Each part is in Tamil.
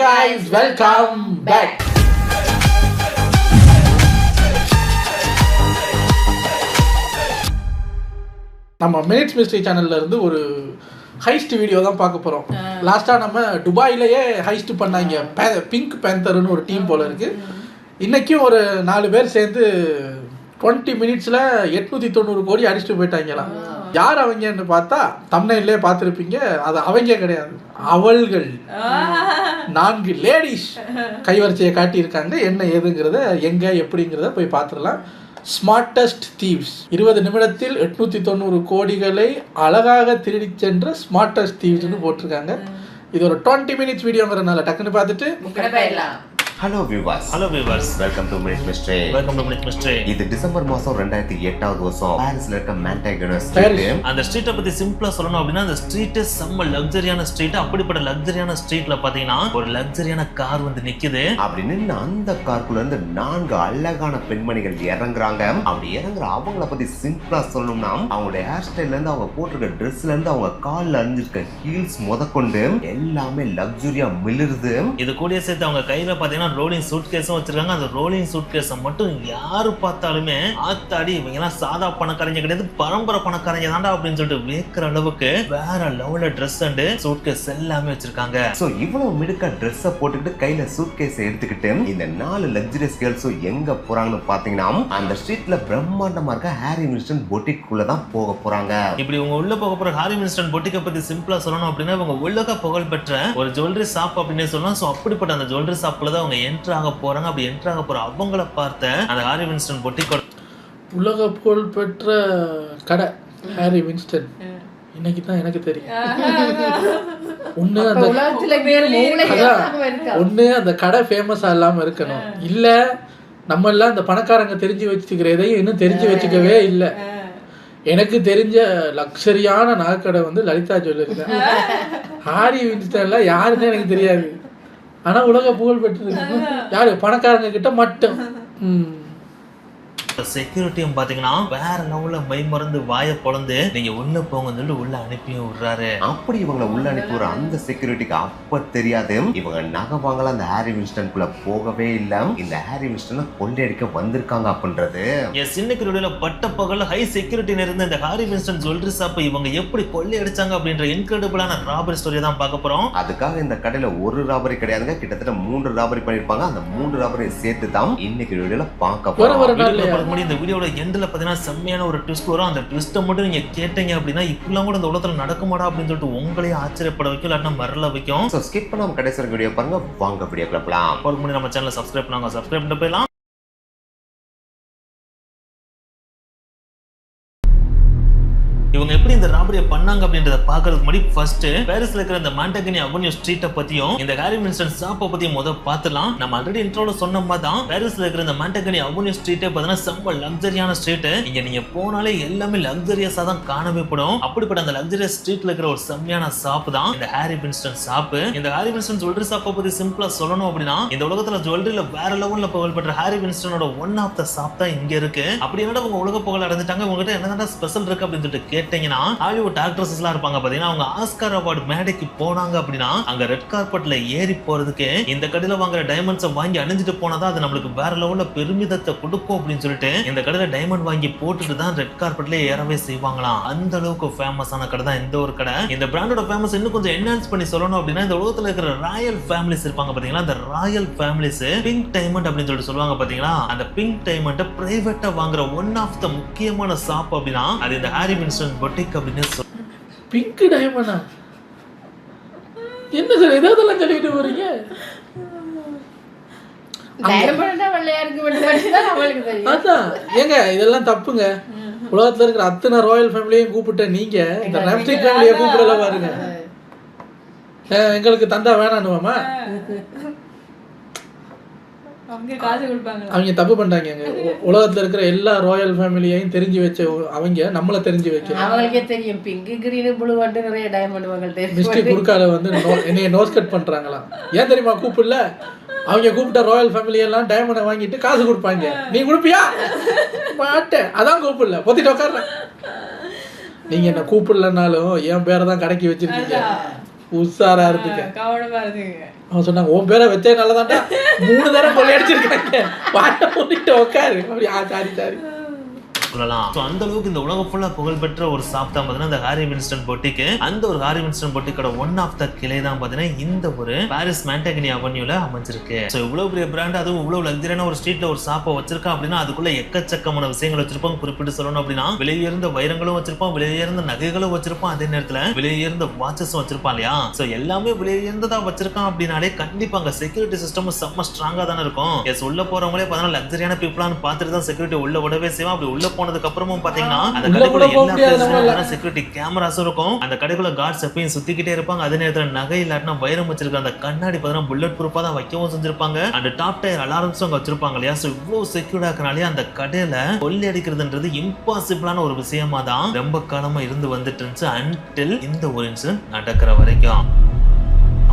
guys, welcome back. நம்ம மினிட்ஸ் மிஸ்ட்ரி சேனல்ல இருந்து ஒரு ஹைஸ்ட் வீடியோ தான் பார்க்க போகிறோம். லாஸ்ட்டாக நம்ம துபாயிலேயே ஹைஸ்ட் பண்ணாங்க, பிங்க் பேந்தர்னு ஒரு டீம் போல இருக்கு. இன்றைக்கும் ஒரு 4 பேர் சேர்ந்து 20 மினிட்ஸில் 890 கோடி அடிச்சுட்டு போயிட்டாங்களாம். யார் அவங்கன்னு பார்த்தா தம்ப்நெயிலே பார்த்துருப்பீங்க, அது அவங்க கிடையாது, அவள்கள் 4 லேடிஸ் கைவரிசையை காட்டியிருக்காங்க. என்ன ஏதுங்கிறத எங்கே எப்படிங்கிறத போய் பார்த்துடலாம். ஸ்மார்ட்டஸ்ட் தீவ்ஸ் 20 நிமிடத்தில் 890 கோடிகளை அழகாக திருடி சென்ற ஸ்மார்ட்டஸ்ட் தீவ்ஸ்னு போட்டிருக்காங்க. இது ஒரு 20 மினிட்ஸ் வீடியோங்கிறதுனால டக்குன்னு பார்த்துட்டு hello viewers welcome to minute mystery. இது டிசம்பர் மாசம் 2008வது வருஷம் பாரிஸ்ல இருக்க மான்டேகனஸ் ஸ்ட்ரீட். அந்த ஸ்ட்ரீட்டை பத்தி சிம்பிளா சொல்லணும் அப்படின்னா அந்த ஸ்ட்ரீட் செம்ம லக்ஸரியான ஸ்ட்ரீட். அப்படிப்பட்ட லக்ஸரியான ஸ்ட்ரீட்ல பாத்தீங்கன்னா ஒரு லக்ஸரியான கார் வந்து நிக்குது. அப்படி நின்று அந்த காருக்குள்ள இருந்து 4 அழகான பெண்மணிகள் இறங்குறாங்க. அப்படி இறங்குற அவங்கள பத்தி சிம்பிளா சொல்லணும்னா அவங்களுடைய ஹேர் ஸ்டைல்ல இருந்து, அவங்க போட்டிருக்க ட்ரெஸ்ல இருந்து, அவங்க கால்ல அணிஞ்சிருக்க ஹீல்ஸ் முதற்கொண்டு எல்லாமே லக்ஸரியா மிளிருது. இது கூட சேர்த்து அவங்க கையில பாத்தீங்கன்னா ரோலிங் சூட் கேஸும் வச்சிருக்காங்க. அந்த ரோலிங் சூட் கேஸை மட்டும் யாரு பார்த்தாலுமே ஆத்தாடி இவங்க சாதா பணக்காரங்க கிடையாது, பரம்பரை பணக்காரங்க தாண்டா அப்படின்னு சொல்லிட்டு வேக்கிற அளவுக்கு வேற லெவல்ல ட்ரெஸ் அண்ட் சூட் கேஸ் எல்லாமே வச்சிருக்காங்க. சோ இவ்வளவு மிடுக்கா ட்ரெஸ்ஸை போட்டுக்கிட்டு கையில சூட் கேஸை எடுத்துக்கிட்டு இந்த 4 லக்ஸரியஸ் கேர்ள்ஸும் எங்க போறாங்கன்னு பாத்தீங்கன்னா அந்த ஸ்ட்ரீட்ல பிரம்மாண்டமா இருக்க ஹாரி வின்ஸ்டன் பொட்டிக்குள்ள தான் போக போறாங்க. இப்படி இவங்க உள்ள போக போற ஹாரி வின்ஸ்டன் பொட்டிக்கை பத்தி சிம்பிளா சொல்லணும் அப்படின்னா இவங்க உலக புகழ் பெற்ற ஒரு ஜுவல்லரி ஷாப் அப்படின்னு சொல்லலாம். சோ அப்படிப்பட்ட அந்த ஜுவல்லரி ஷாப்ல தான் அவங்க என்ட்ரு ஆக போறாங்க. அப்படி என்ட்ரு ஆக போற அவங்கள பார்த்த அந்த ஹாரி வின்ஸ்டன் பொட்டிக்கோட உலக புகழ் பெற்ற கடை ஹாரி வின்ஸ்டன் இன்னைக்கு தான் எனக்கு தெரியும். ஒன்று அந்த கடை ஃபேமஸாக இல்லாமல் இருக்கணும், இல்லை நம்ம எல்லாம் இந்த பணக்காரங்க தெரிஞ்சு வச்சுக்கிற எதையும் இன்னும் தெரிஞ்சு வச்சுக்கவே இல்லை. எனக்கு தெரிஞ்ச லக்ஸரியான நகைக்கடை வந்து லலிதா ஜுவல்லரி தான். ஹாரி வின்ஸ்டன்லாம் யாருன்னு எனக்கு தெரியாது, ஆனா உலக புகழ் பெற்றிருக்கு. யாரு? பணக்காரங்க கிட்ட மட்டும். செக்யூரிட்டியும் பாத்தீங்கன்னா வேற லெவல்ல மை மறந்து வாயை பொளந்து நீங்க உள்ள போங்கன்னு சொல்லிட்டு உள்ள அனுப்பியும் விடுறாரு. அப்படி இவங்களை உள்ள அனுப்பி விடுற அந்த செக்யூரிட்டிக்கு அப்ப தெரியாது இவங்க நகை வாங்கலாம் அந்த ஹாரி வின்ஸ்டன்குள்ள போகவே இல்லை, இந்த ஹாரி வின்ஸ்டனை கொள்ளையடிக்க வந்திருக்காங்க அப்படின்றது. என் சின்ன பட்ட பகல ஹை செக்யூரிட்டி இருந்த இந்த ஹாரி வின்ஸ்டன் ஜுவல்லரி ஷாப்பை இவங்க எப்படி கொள்ளையடிச்சாங்க அப்படின்ற இன்கிரெடிபிளான ராபரி ஸ்டோரி தான் பார்க்க போறோம். அதுக்காக இந்த கடையில ஒரு ராபரி கிடையாதுங்க, கிட்டத்தட்ட 3 ராபரி பண்ணிருப்பாங்க. அந்த 3 ராபரி சேர்த்து தான் இன்னைக்கு வீடியோல பார்க்க போறோம். இந்த வீடியோட எண்ட்ல பாத்தீங்கன்னா செம்மையான ஒரு ட்விஸ்ட் வரும். அந்த ட்விஸ்ட்டை மட்டும் நீங்க கேட்டீங்க அப்படின்னா இப்பெல்லாம் கூட இந்த உலகத்துல நடக்குமாடா அப்படின்னு சொல்லிட்டு உங்களே ஆச்சரியப்பட வைக்கும், இல்லாட்டா மறல வைக்கும். சோ ஸ்கிப் பண்ணாம கடைசி வரைக்கும் வீடியோ பாருங்க. வாங்க வீடியோக்குள்ள போலாம். அதுக்கு முன்னாடி நம்ம சேனலை சப்ஸ்கிரைப் பண்ணாங்க, சப்ஸ்கிரைப் பண்ணிட்டு போயிடலாம். இவங்க எப்படி இந்த ராபரியை பண்ணாங்க அப்படின்றத பாக்குறதுக்கு முன்னாடி ஃபர்ஸ்ட் பாரிஸ்ல இருக்கிற இந்த மான்டேகனி அவென்யூ ஸ்ட்ரீட்டை பத்தியும் இந்த ஹாரி வின்ஸ்டன் ஷாப்பை பத்தியும் முதல்ல பார்த்துலாம். நம்ம ஆல்ரெடி இன்ட்ரோல சொன்ன மாதிரி தான் பாரிஸ்ல இருக்கிற இந்த மான்டேகனி அவென்யூ ஸ்ட்ரீட்டே பார்த்தீங்கன்னா செம்ம லக்ஸரியான ஸ்ட்ரீட். இங்க நீங்க போனாலே எல்லாமே லக்ஸரியஸா தான் காணவே படும். அப்படிப்பட்ட அந்த லக்ஸரியஸ் ஸ்ட்ரீட்ல இருக்கிற ஒரு செம்மையான ஷாப் தான் இந்த ஹாரி வின்ஸ்டன் ஷாப். இந்த ஹாரி வின்ஸ்டன் ஜுவல்லரி ஷாப்பை பத்தி சிம்பிளா சொல்லணும் அப்படின்னா இந்த உலகத்துல ஜுவல்லரியில வேற லெவல்ல புகழ் பெற்ற ஹாரி வின்ஸ்டனோட ஒன் ஆஃப் த ஷாப் தான் இங்க இருக்கு. அப்படி என்னடா உங்க உலக புகழ் அடைஞ்சிட்டாங்க, உங்ககிட்ட என்னடா ஸ்பெஷல் இருக்கு அப்படின்னு சொல்லிட்டு கேட்டீங்கன்னா ஹாலிவுட் ஆக்ட்ரஸஸ் எல்லாம் இருப்பாங்க பாத்தீங்கன்னா, அவங்க ஆஸ்கார் அவார்டு மேடைக்கு போனாங்க அப்படின்னா அங்க ரெட் கார்பெட்ல ஏறி போறதுக்கு இந்த கடையில வாங்குற டைமண்ட்ஸை வாங்கி அணிஞ்சிட்டு போனதா அது நம்மளுக்கு வேற லெவல்ல பெருமிதத்தை கொடுக்கும் அப்படின்னு சொல்லிட்டு இந்த கடையில டைமண்ட் வாங்கி போட்டுட்டு தான் ரெட் கார்பெட்ல ஏறவே செய்வாங்களாம். அந்த அளவுக்கு ஃபேமஸான கடை தான் இந்த ஒரு கடை. இந்த பிராண்டோட ஃபேமஸ் இன்னும் கொஞ்சம் என்ஹான்ஸ் பண்ணி சொல்லணும் அப்படின்னா இந்த உலகத்துல இருக்கிற ராயல் ஃபேமிலிஸ் இருப்பாங்க பாத்தீங்களா, அந்த ராயல் ஃபேமிலிஸ் பிங்க் டைமண்ட் அப்படின்னு சொல்லிட்டு சொல்லுவாங்க பாத்தீங்களா, அந்த பிங்க் டைமண்ட் பிரைவேட்டா வாங்குற ஒன் ஆஃப் த முக்கியமான ஷாப் அப்படின்னா அது இந்த ஹாரி வின்ஸ்டன் பொட்டிக் அப்படின்னு சொல்லுவாங்க. பிங்க் டைமண்டா? என்ன சார் ஏதாவதெல்லாம் சொல்லிட்டு போறீங்க? அதான் ஏங்க இதெல்லாம் தப்புங்க. உலகத்துல இருக்கிற அத்தனை ராயல் ஃபேமிலியையும் கூப்பிட்ட நீங்க இந்த ராம்ஸ்டிக் ஃபேமிலியை கூப்பிடல பாருங்க. எங்களுக்கு தந்தா வேணான்னுவாமா? அவங்க தப்பு பண்றாங்க. உலகத்துல இருக்கிற எல்லா ராயல் ஃபேமிலியையும் தெரிஞ்சு வச்ச அவங்க நம்மள தெரிஞ்சு வைக்கணும். அவங்களுக்கே தெரியும் பிங்க் கிரீன் ப்ளூ வந்து நிறைய டைமண்ட் வாங்கல்ட்டே மிஸ்டர் குறுக்கால வந்து என்னைய நோஸ் கட் பண்றாங்களாம். ஏன் தெரியுமா கூப்பிடல? அவங்க கூப்பிட்ட ராயல் ஃபேமிலி எல்லாம் டைமண்டை வாங்கிட்டு காசு கொடுப்பாங்க. நீ கொடுப்பியா? மாட்டேன், அதான் கூப்பிடல, பொத்திட்டு உட்கார்றேன். நீங்க என்ன கூப்பிடலனாலும் என் பேரை தான் கடைக்கு வச்சிருக்கீங்க. உஷாரா இருந்துக்க, கவனமா இருந்துங்க. அவன் சொன்னாங்க உன் பேரை வச்சே நல்லதாண்டா, 3 தடவை கொள்ளையடிச்சிருக்காங்க, வாட்ட போட்டு உட்காரு அப்படி. சாரி சாரி சொல்லலாம். ஸோ அந்த அளவுக்கு இந்த உலகம் ஃபுல்லாக புகழ்பெற்ற ஒரு ஷாப் தான் பார்த்தீங்கன்னா இந்த ஹாரி வின்ஸ்டன் பொட்டிக்கு. அந்த ஒரு ஹாரி வின்ஸ்டன் பொட்டிக்கோட ஒன் ஆஃப் த கிளை தான் பார்த்தீங்கன்னா இந்த ஒரு பாரிஸ் மாண்டகனி அவென்யூல அமைஞ்சிருக்கு. ஸோ இவ்வளவு பெரிய பிராண்ட், அதுவும் இவ்வளவு லக்ஸரியான ஒரு ஸ்ட்ரீட்ல ஒரு ஷாப்பை வச்சிருக்கான் அப்படின்னா அதுக்குள்ள எக்கச்சக்கமான விஷயங்கள் வச்சிருப்போம். குறிப்பிட்டு சொல்லணும் அப்படின்னா விலையுயர்ந்த வைரங்களும் வச்சிருப்போம், விலையுயர்ந்த நகைகளும் வச்சிருப்போம், அதே நேரத்தில் விலையுயர்ந்த வாட்சஸும் வச்சிருப்பான் இல்லையா. ஸோ எல்லாமே விலையுயர்ந்ததா வச்சிருக்கான் அப்படின்னாலே கண்டிப்பா அங்க செக்யூரிட்டி சிஸ்டம் செம்ம ஸ்ட்ராங்கா தானே இருக்கும். எஸ் உள்ள போறவங்களே பார்த்தீங்கன்னா லக்ஸரியான பீப்புளான்னு பார்த்துட்டு தான் செக்யூரிட்டி உள்ள விடவே செய்வோம். அப்படி உள்ள போனதுக்கு அப்புறமும் பாத்தீங்கன்னா அந்த கடைக்குள்ள எல்லா செக்யூரிட்டி கேமராஸும் இருக்கும். அந்த கடைக்குள்ள கார்ட்ஸ் எப்பயும் சுத்திக்கிட்டே இருப்பாங்க. அதே நேரத்தில் நகை இல்லாட்டினா வைரம் வச்சிருக்க அந்த கண்ணாடி பார்த்தீங்கன்னா புல்லட் ப்ரூஃபா தான் வைக்கவும் செஞ்சிருப்பாங்க. அந்த டாப் டயர் அலாரம்ஸும் அங்க வச்சிருப்பாங்க இல்லையா. ஸோ இவ்வளவு செக்யூர்டா இருக்கனாலே அந்த கடையில கொள்ளை அடிக்கிறதுன்றது இம்பாசிபிளான ஒரு விஷயமா தான் ரொம்ப காலமா இருந்து வந்துட்டு இருந்துச்சு. அன்டில் இந்த ஒரு இன்சிடென்ட் நடக்கிற வரைக்கும்.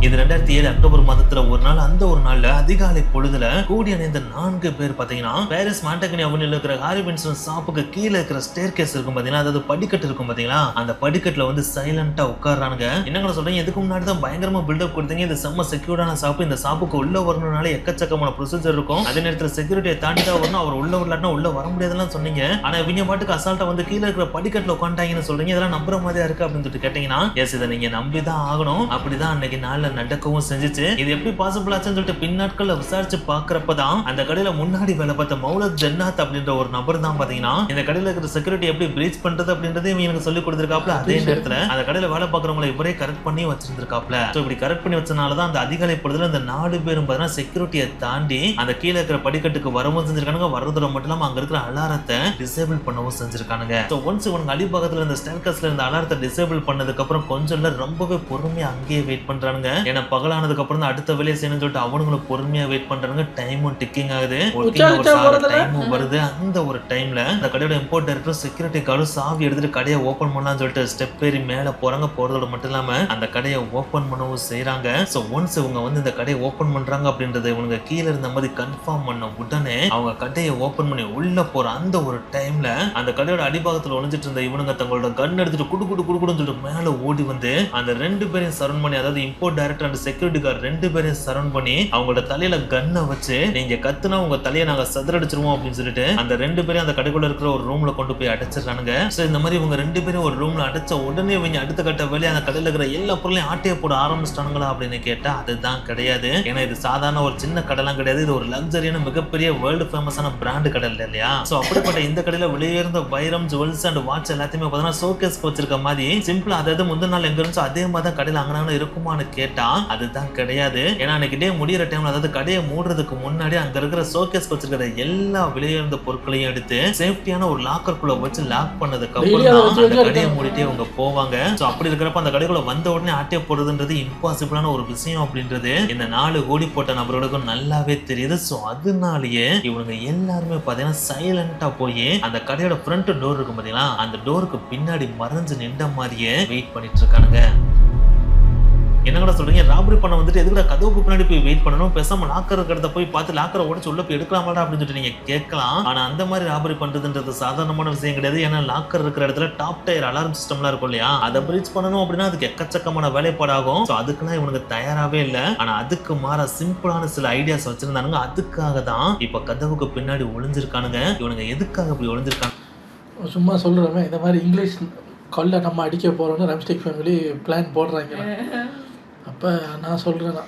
இது 2007 அக்டோபர் மாதத்துல ஒரு நாள், அந்த ஒரு நாள்ல அதிகாலை பொழுதுல கூடி அணைந்த 4 பேர் பாத்தீங்கன்னா பாரிஸ் மாண்டகனி அவென்யூல இருக்கிற ஹாரி வின்ஸ்டன் ஷாப்புக்கு கீழே இருக்கிற ஸ்டேர்கேஸ் இருக்கும் பாத்தீங்கன்னா, அதாவது படிக்கட்டு இருக்கும் பாத்தீங்களா, அந்த படிக்கட்டுல வந்து சைலண்டா உட்கார்றானுங்க. என்னங்க சொல்றீங்க, இதுக்கு முன்னாடி தான் பயங்கரமா பில்டப் கொடுத்தீங்க, இது செம்ம செக்யூர்டான ஷாப், இந்த ஷாப்புக்கு உள்ள வரணும்னால எக்கச்சக்கமான ப்ரொசீஜர் இருக்கும், அதே நேரத்தில் செக்யூரிட்டியை தாண்டி தான் வரணும், அவர் உள்ள வரலாட்டினா உள்ள வர முடியாதுன்னு சொன்னீங்க. ஆனா இவங்க பாட்டுக்கு அசால்ட்டா வந்து கீழே இருக்கிற படிக்கட்டுல உட்காந்துட்டாங்கன்னு சொல்றீங்க, இதெல்லாம் நம்புற மாதிரியா இருக்கு அப்படின்னு சொல்லிட்டு கேட்டீங்கன்னா, எஸ் இதை நீங்க நம்பிதான் ஆகணும். அப்படிதான் அன்னைக்கு நாள்ல நடக்கவும் செஞ்சுச்சு. இது எப்படி பாசிபிள் ஆச்சுன்னு சொல்லிட்டு பின்னாட்கள்ல விசாரிச்சு பாக்குறப்பதான் அந்த கடையில முன்னாடி வேலை பார்த்த மௌலத் ஜன்னாத் அப்படின்ற ஒரு நபர் தான் பாத்தீங்கன்னா இந்த கடையில இருக்கிற செக்யூரிட்டி எப்படி பிரீச் பண்றது அப்படின்றதே எனக்கு சொல்லி கொடுத்திருக்காப்ல. அதே நேரத்துல அந்த கடையில வேலை பார்க்கறவங்களை இவரே கரெக்ட் பண்ணி வச்சிருந்திருக்காப்ல. சோ இப்படி கரெக்ட் பண்ணி வச்சனாலதான் அந்த அதிகாலை பொழுதுல இந்த 4 பேரும் பாத்தீங்கன்னா செக்யூரிட்டியை தாண்டி அந்த கீழே இருக்கிற படிக்கட்டுக்கு வரவும் செஞ்சிருக்கானுங்க. வரதோட மட்டும் இல்லாம அங்க இருக்கிற அலாரத்தை டிசேபிள் பண்ணவும் செஞ்சிருக்கானுங்க. சோ ஒன்ஸ் இவங்க அடிப்பக்கத்துல இந்த ஸ்டேர்கேஸ்ல இந்த அலாரத்தை டிசேபிள் பண்ணதுக்கு அப்புறம் கொஞ்சம் ரொம்பவே பொறுமையா அங்கேயே வெயிட் பண்றானுங்க. ஏன்னா பகலானதுக்கு அப்புறம் தான் அடுத்த வேலையை செய்யணும்னு சொல்லிட்டு அவனுங்களும் பொறுமையா வெயிட் பண்றாங்க. டைமும் டிக்கிங் ஆகுது, டைமும் வருது. அந்த ஒரு டைம்ல அந்த கடையோட இம்போர்ட் டைரக்டர் செக்யூரிட்டி கார்டும் சாவி எடுத்துட்டு கடையை ஓபன் பண்ணலாம்னு சொல்லிட்டு ஸ்டெப் ஏறி மேல போறாங்க. போறதோட மட்டும் இல்லாம அந்த கடையை ஓபன் பண்ணவும் செய்யறாங்க. சோ ஒன்ஸ் இவங்க வந்து இந்த கடையை ஓபன் பண்றாங்க அப்படின்றத இவங்க கீழே இருந்த மாதிரி கன்ஃபார்ம் பண்ண உடனே அவங்க கடையை ஓபன் பண்ணி உள்ள போற அந்த ஒரு டைம்ல அந்த கடையோட அடிபாகத்துல ஒளிஞ்சிட்டு இருந்த இவனுங்க தங்களோட கன் எடுத்துட்டு குடுக்குன்னு சொல்லிட்டு மேல ஓடி வந்து அந்த 2 பேரையும் சரௌண்ட் பண்ணி, அதாவது import director and security guard 2 பேரையும் சரௌண்ட் பண்ணி அவங்களோட தலையில கன்னை வச்சு நீங்க கத்துனா உங்க தலையை நாங்க சதுரடிச்சிருவோம் அப்படின்னு சொல்லிட்டு அந்த 2 பேரும் அந்த கடைக்குள்ள இருக்கிற ஒரு ரூம்ல கொண்டு போய் அடைச்சிடறானுங்க. சோ இந்த மாதிரி இவங்க 2 பேரும் ஒரு ரூம்ல அடைச்ச உடனே இவங்க அடுத்த கட்ட வேலையை அந்த கடையில இருக்கிற எல்லா பொருளையும் ஆட்டையை போட ஆரம்பிச்சிட்டானுங்களா அப்படின்னு கேட்டா அதுதான் கிடையாது. ஏன்னா இது சாதாரண ஒரு சின்ன கடைலாம் கிடையாது, இது ஒரு லக்ஸரியான மிகப்பெரிய வேர்ல்டு ஃபேமஸான பிராண்ட் கடை இல்லையா. சோ அப்படிப்பட்ட இந்த கடையில விலையுயர்ந்த வைரம், ஜுவல்ஸ் அண்ட் வாட்ச் எல்லாத்தையுமே பார்த்தீங்கன்னா ஷோகேஸ்க்கு வச்சிருக்க மாதிரி சிம்பிளா, அதாவது முந்தின நாள் எங்க இருந்துச்சோ அதே மாதிரி தான் கடையில அங்கனாலும் இருக்குமான்னு கேட்டா அதுதான் கிடையாது. ஏன்னா அன்னைக்கு டே முடிகிற டைம்ல, அதாவது கடையை மூடுறதுக்கு முன்னாடி அங்க இருக்கிற ஷோகேஸ்க்கு வச்சிருக்கிற எல்லா விலையுயர்ந்த பொருட்களையும் எடுத்து சேஃப்டியான ஒரு லாக்கருக்குள்ள வச்சு லாக் பண்ணதுக்கு அப்புறம் தான் அந்த கடையை மூடிட்டே அவங்க போவாங்க. சோ அப்படி இருக்கிறப்ப அந்த கடைக்குள்ள வந்த உடனே ஆட்டையை போடுறதுன்றது இம்பாசிபிளான ஒரு விஷயம் அப்படின்றது இந்த 4 கோடி போட்ட நபர்களுக்கும் நல்லாவே தெரியுது. சோ அதனாலேயே இவங்க எல்லாருமே பாத்தீங்கன்னா சைலண்டா போய் அந்த கடையோட ஃப்ரண்ட் டோர் இருக்கும் பாத்தீங்களா, அந்த டோருக்கு பின்னாடி மறைஞ்சு நின்ற மாதிரியே வெயிட் பண்ணிட்டு இருக்கானுங்க. என்னங்கடா சொல்றீங்க, ராபரி பண்ண வந்துட்டு எதுக்குடா கதவுக்கு பின்னாடி போய் வெயிட் பண்ணணும், பேசாம லாக்கர் இருக்கிறத போய் பார்த்து லாக்கரை உடச்சு உள்ள போய் எடுக்கலாமாடா அப்படின்னு சொல்லிட்டு நீங்க கேட்கலாம். ஆனா அந்த மாதிரி ராபரி பண்றதுன்றது சாதாரணமான விஷயம் கிடையாது. ஏன்னா லாக்கர் இருக்கிற இடத்துல டாப் டயர் அலாரம் சிஸ்டம்லாம் இருக்கும் இல்லையா, அதை பிரீச் பண்ணணும் அப்படின்னா அதுக்கு எக்கச்சக்கமான வேலைப்பாடாகும். ஸோ அதுக்கெல்லாம் இவனுக்கு தயாராகவே இல்லை. ஆனா அதுக்கு மாற சிம்பிளான சில ஐடியாஸ் வச்சிருந்தானுங்க. அதுக்காக தான் இப்ப கதவுக்கு பின்னாடி ஒளிஞ்சிருக்கானுங்க. இவனுங்க எதுக்காக அப்படி ஒளிஞ்சிருக்காங்க சும்மா சொல்றோமே, இந்த மாதிரி இங்கிலீஷ் கொல்ல நம்ம அடிக்க போறோம்னு ரம்ஸ்டிக் ஃபேமிலி பிளான் போடுறாங்க. அப்போ நான் சொல்கிறேன்னா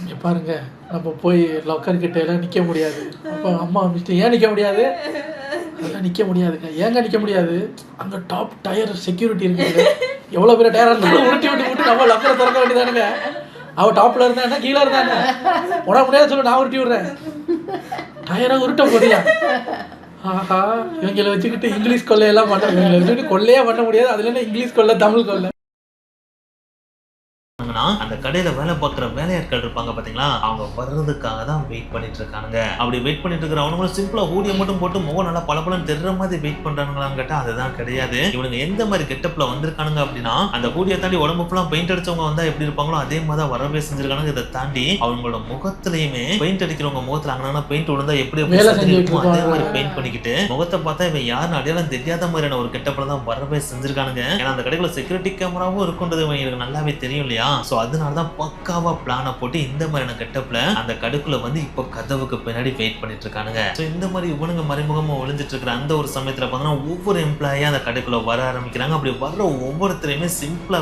இங்கே பாருங்கள், நம்ம போய் லாக்கர் கிட்ட எல்லாம் நிற்க முடியாது. அப்போ அம்மா மிஸ்டர் ஏன் நிற்க முடியாது, அதெல்லாம் நிற்க முடியாதுங்க. ஏங்க நிற்க முடியாது, அங்கே டாப் டயர் செக்யூரிட்டி இருக்குங்க, எவ்வளோ பெரிய டயராக இருந்தாலும் உருட்டி விட்டு நம்ம லாக்கரை திறக்க வேண்டியதானுங்க. அவள் டாப்பில் இருந்தா கீழே இருந்தாங்க, உட முடியாது சொல்லு, நான் உருட்டி விட்றேன், டயராக உருட்ட போதியா. ஆஹா, இவங்களை வச்சுக்கிட்டு இங்கிலீஷ் கொள்ளையெல்லாம் பண்ண, இவங்களை வச்சுக்கிட்டு கொள்ளையே பண்ண முடியாது. அதுல என்ன இங்கிலீஷ் கொள்ளை தமிழ் கொள்ளை. அந்த கடையில வேலை பார்க்குற வேலையாட்கள் இருப்பாங்க பாத்தீங்களா, அவங்க வர்றதுக்காக தான் வெயிட் பண்ணிட்டு இருக்கானுங்க. அப்படி வெயிட் பண்ணிட்டு இருக்கிற அவனுங்களும் சிம்பிளா ஊதிய மட்டும் போட்டு முகம் நல்லா பளபளன்னு தெரிற மாதிரி வெயிட் பண்றானுங்களான்னு கேட்டா அதுதான் கிடையாது. இவனுங்க எந்த மாதிரி கெட்டப்ல வந்திருக்கானுங்க அப்படின்னா, அந்த கூடிய தாண்டி உடம்பு ஃபுல்லா பெயிண்ட் அடிச்சவங்க வந்தா எப்படி இருப்பாங்களோ அதே மாதிரி தான் வரவே செஞ்சிருக்கானுங்க. இதை தாண்டி அவங்களோட முகத்திலயுமே பெயிண்ட் அடிக்கிறவங்க முகத்துல அங்கன்னா பெயிண்ட் விழுந்தா எப்படி இருக்கும் அதே மாதிரி பெயிண்ட் பண்ணிக்கிட்டு முகத்தை பார்த்தா இவன் யாருன்னு அடையாளம் தெரியாத மாதிரியான ஒரு கெட்டப்ல தான் வரவே செஞ்சிருக்கானுங்க. ஏன்னா அந்த கடைக்குள்ள செக்யூரிட்டி கேமராவும் இருக்குன்றது இவங்களுக்கு நல்லாவே தெரியும் இல்லையா. சோ அதனாலதான் பக்காவா பிளான போட்டு இந்த மாதிரியான கெட்டப்ல அந்த கடுக்குள்ள வந்து இப்ப கதவுக்கு பின்னாடி வெயிட் பண்ணிட்டு இருக்கானுங்க. சோ இந்த மாதிரி இவனுங்க மறைமுகமா ஒளிஞ்சிட்டு இருக்கிற அந்த ஒரு சமயத்துல பாத்தீங்கன்னா ஒவ்வொரு எம்ப்ளாயா அந்த கடுக்குள்ள வர ஆரம்பிக்கிறாங்க. அப்படி வர்ற ஒவ்வொருத்தரையுமே சிம்பிளா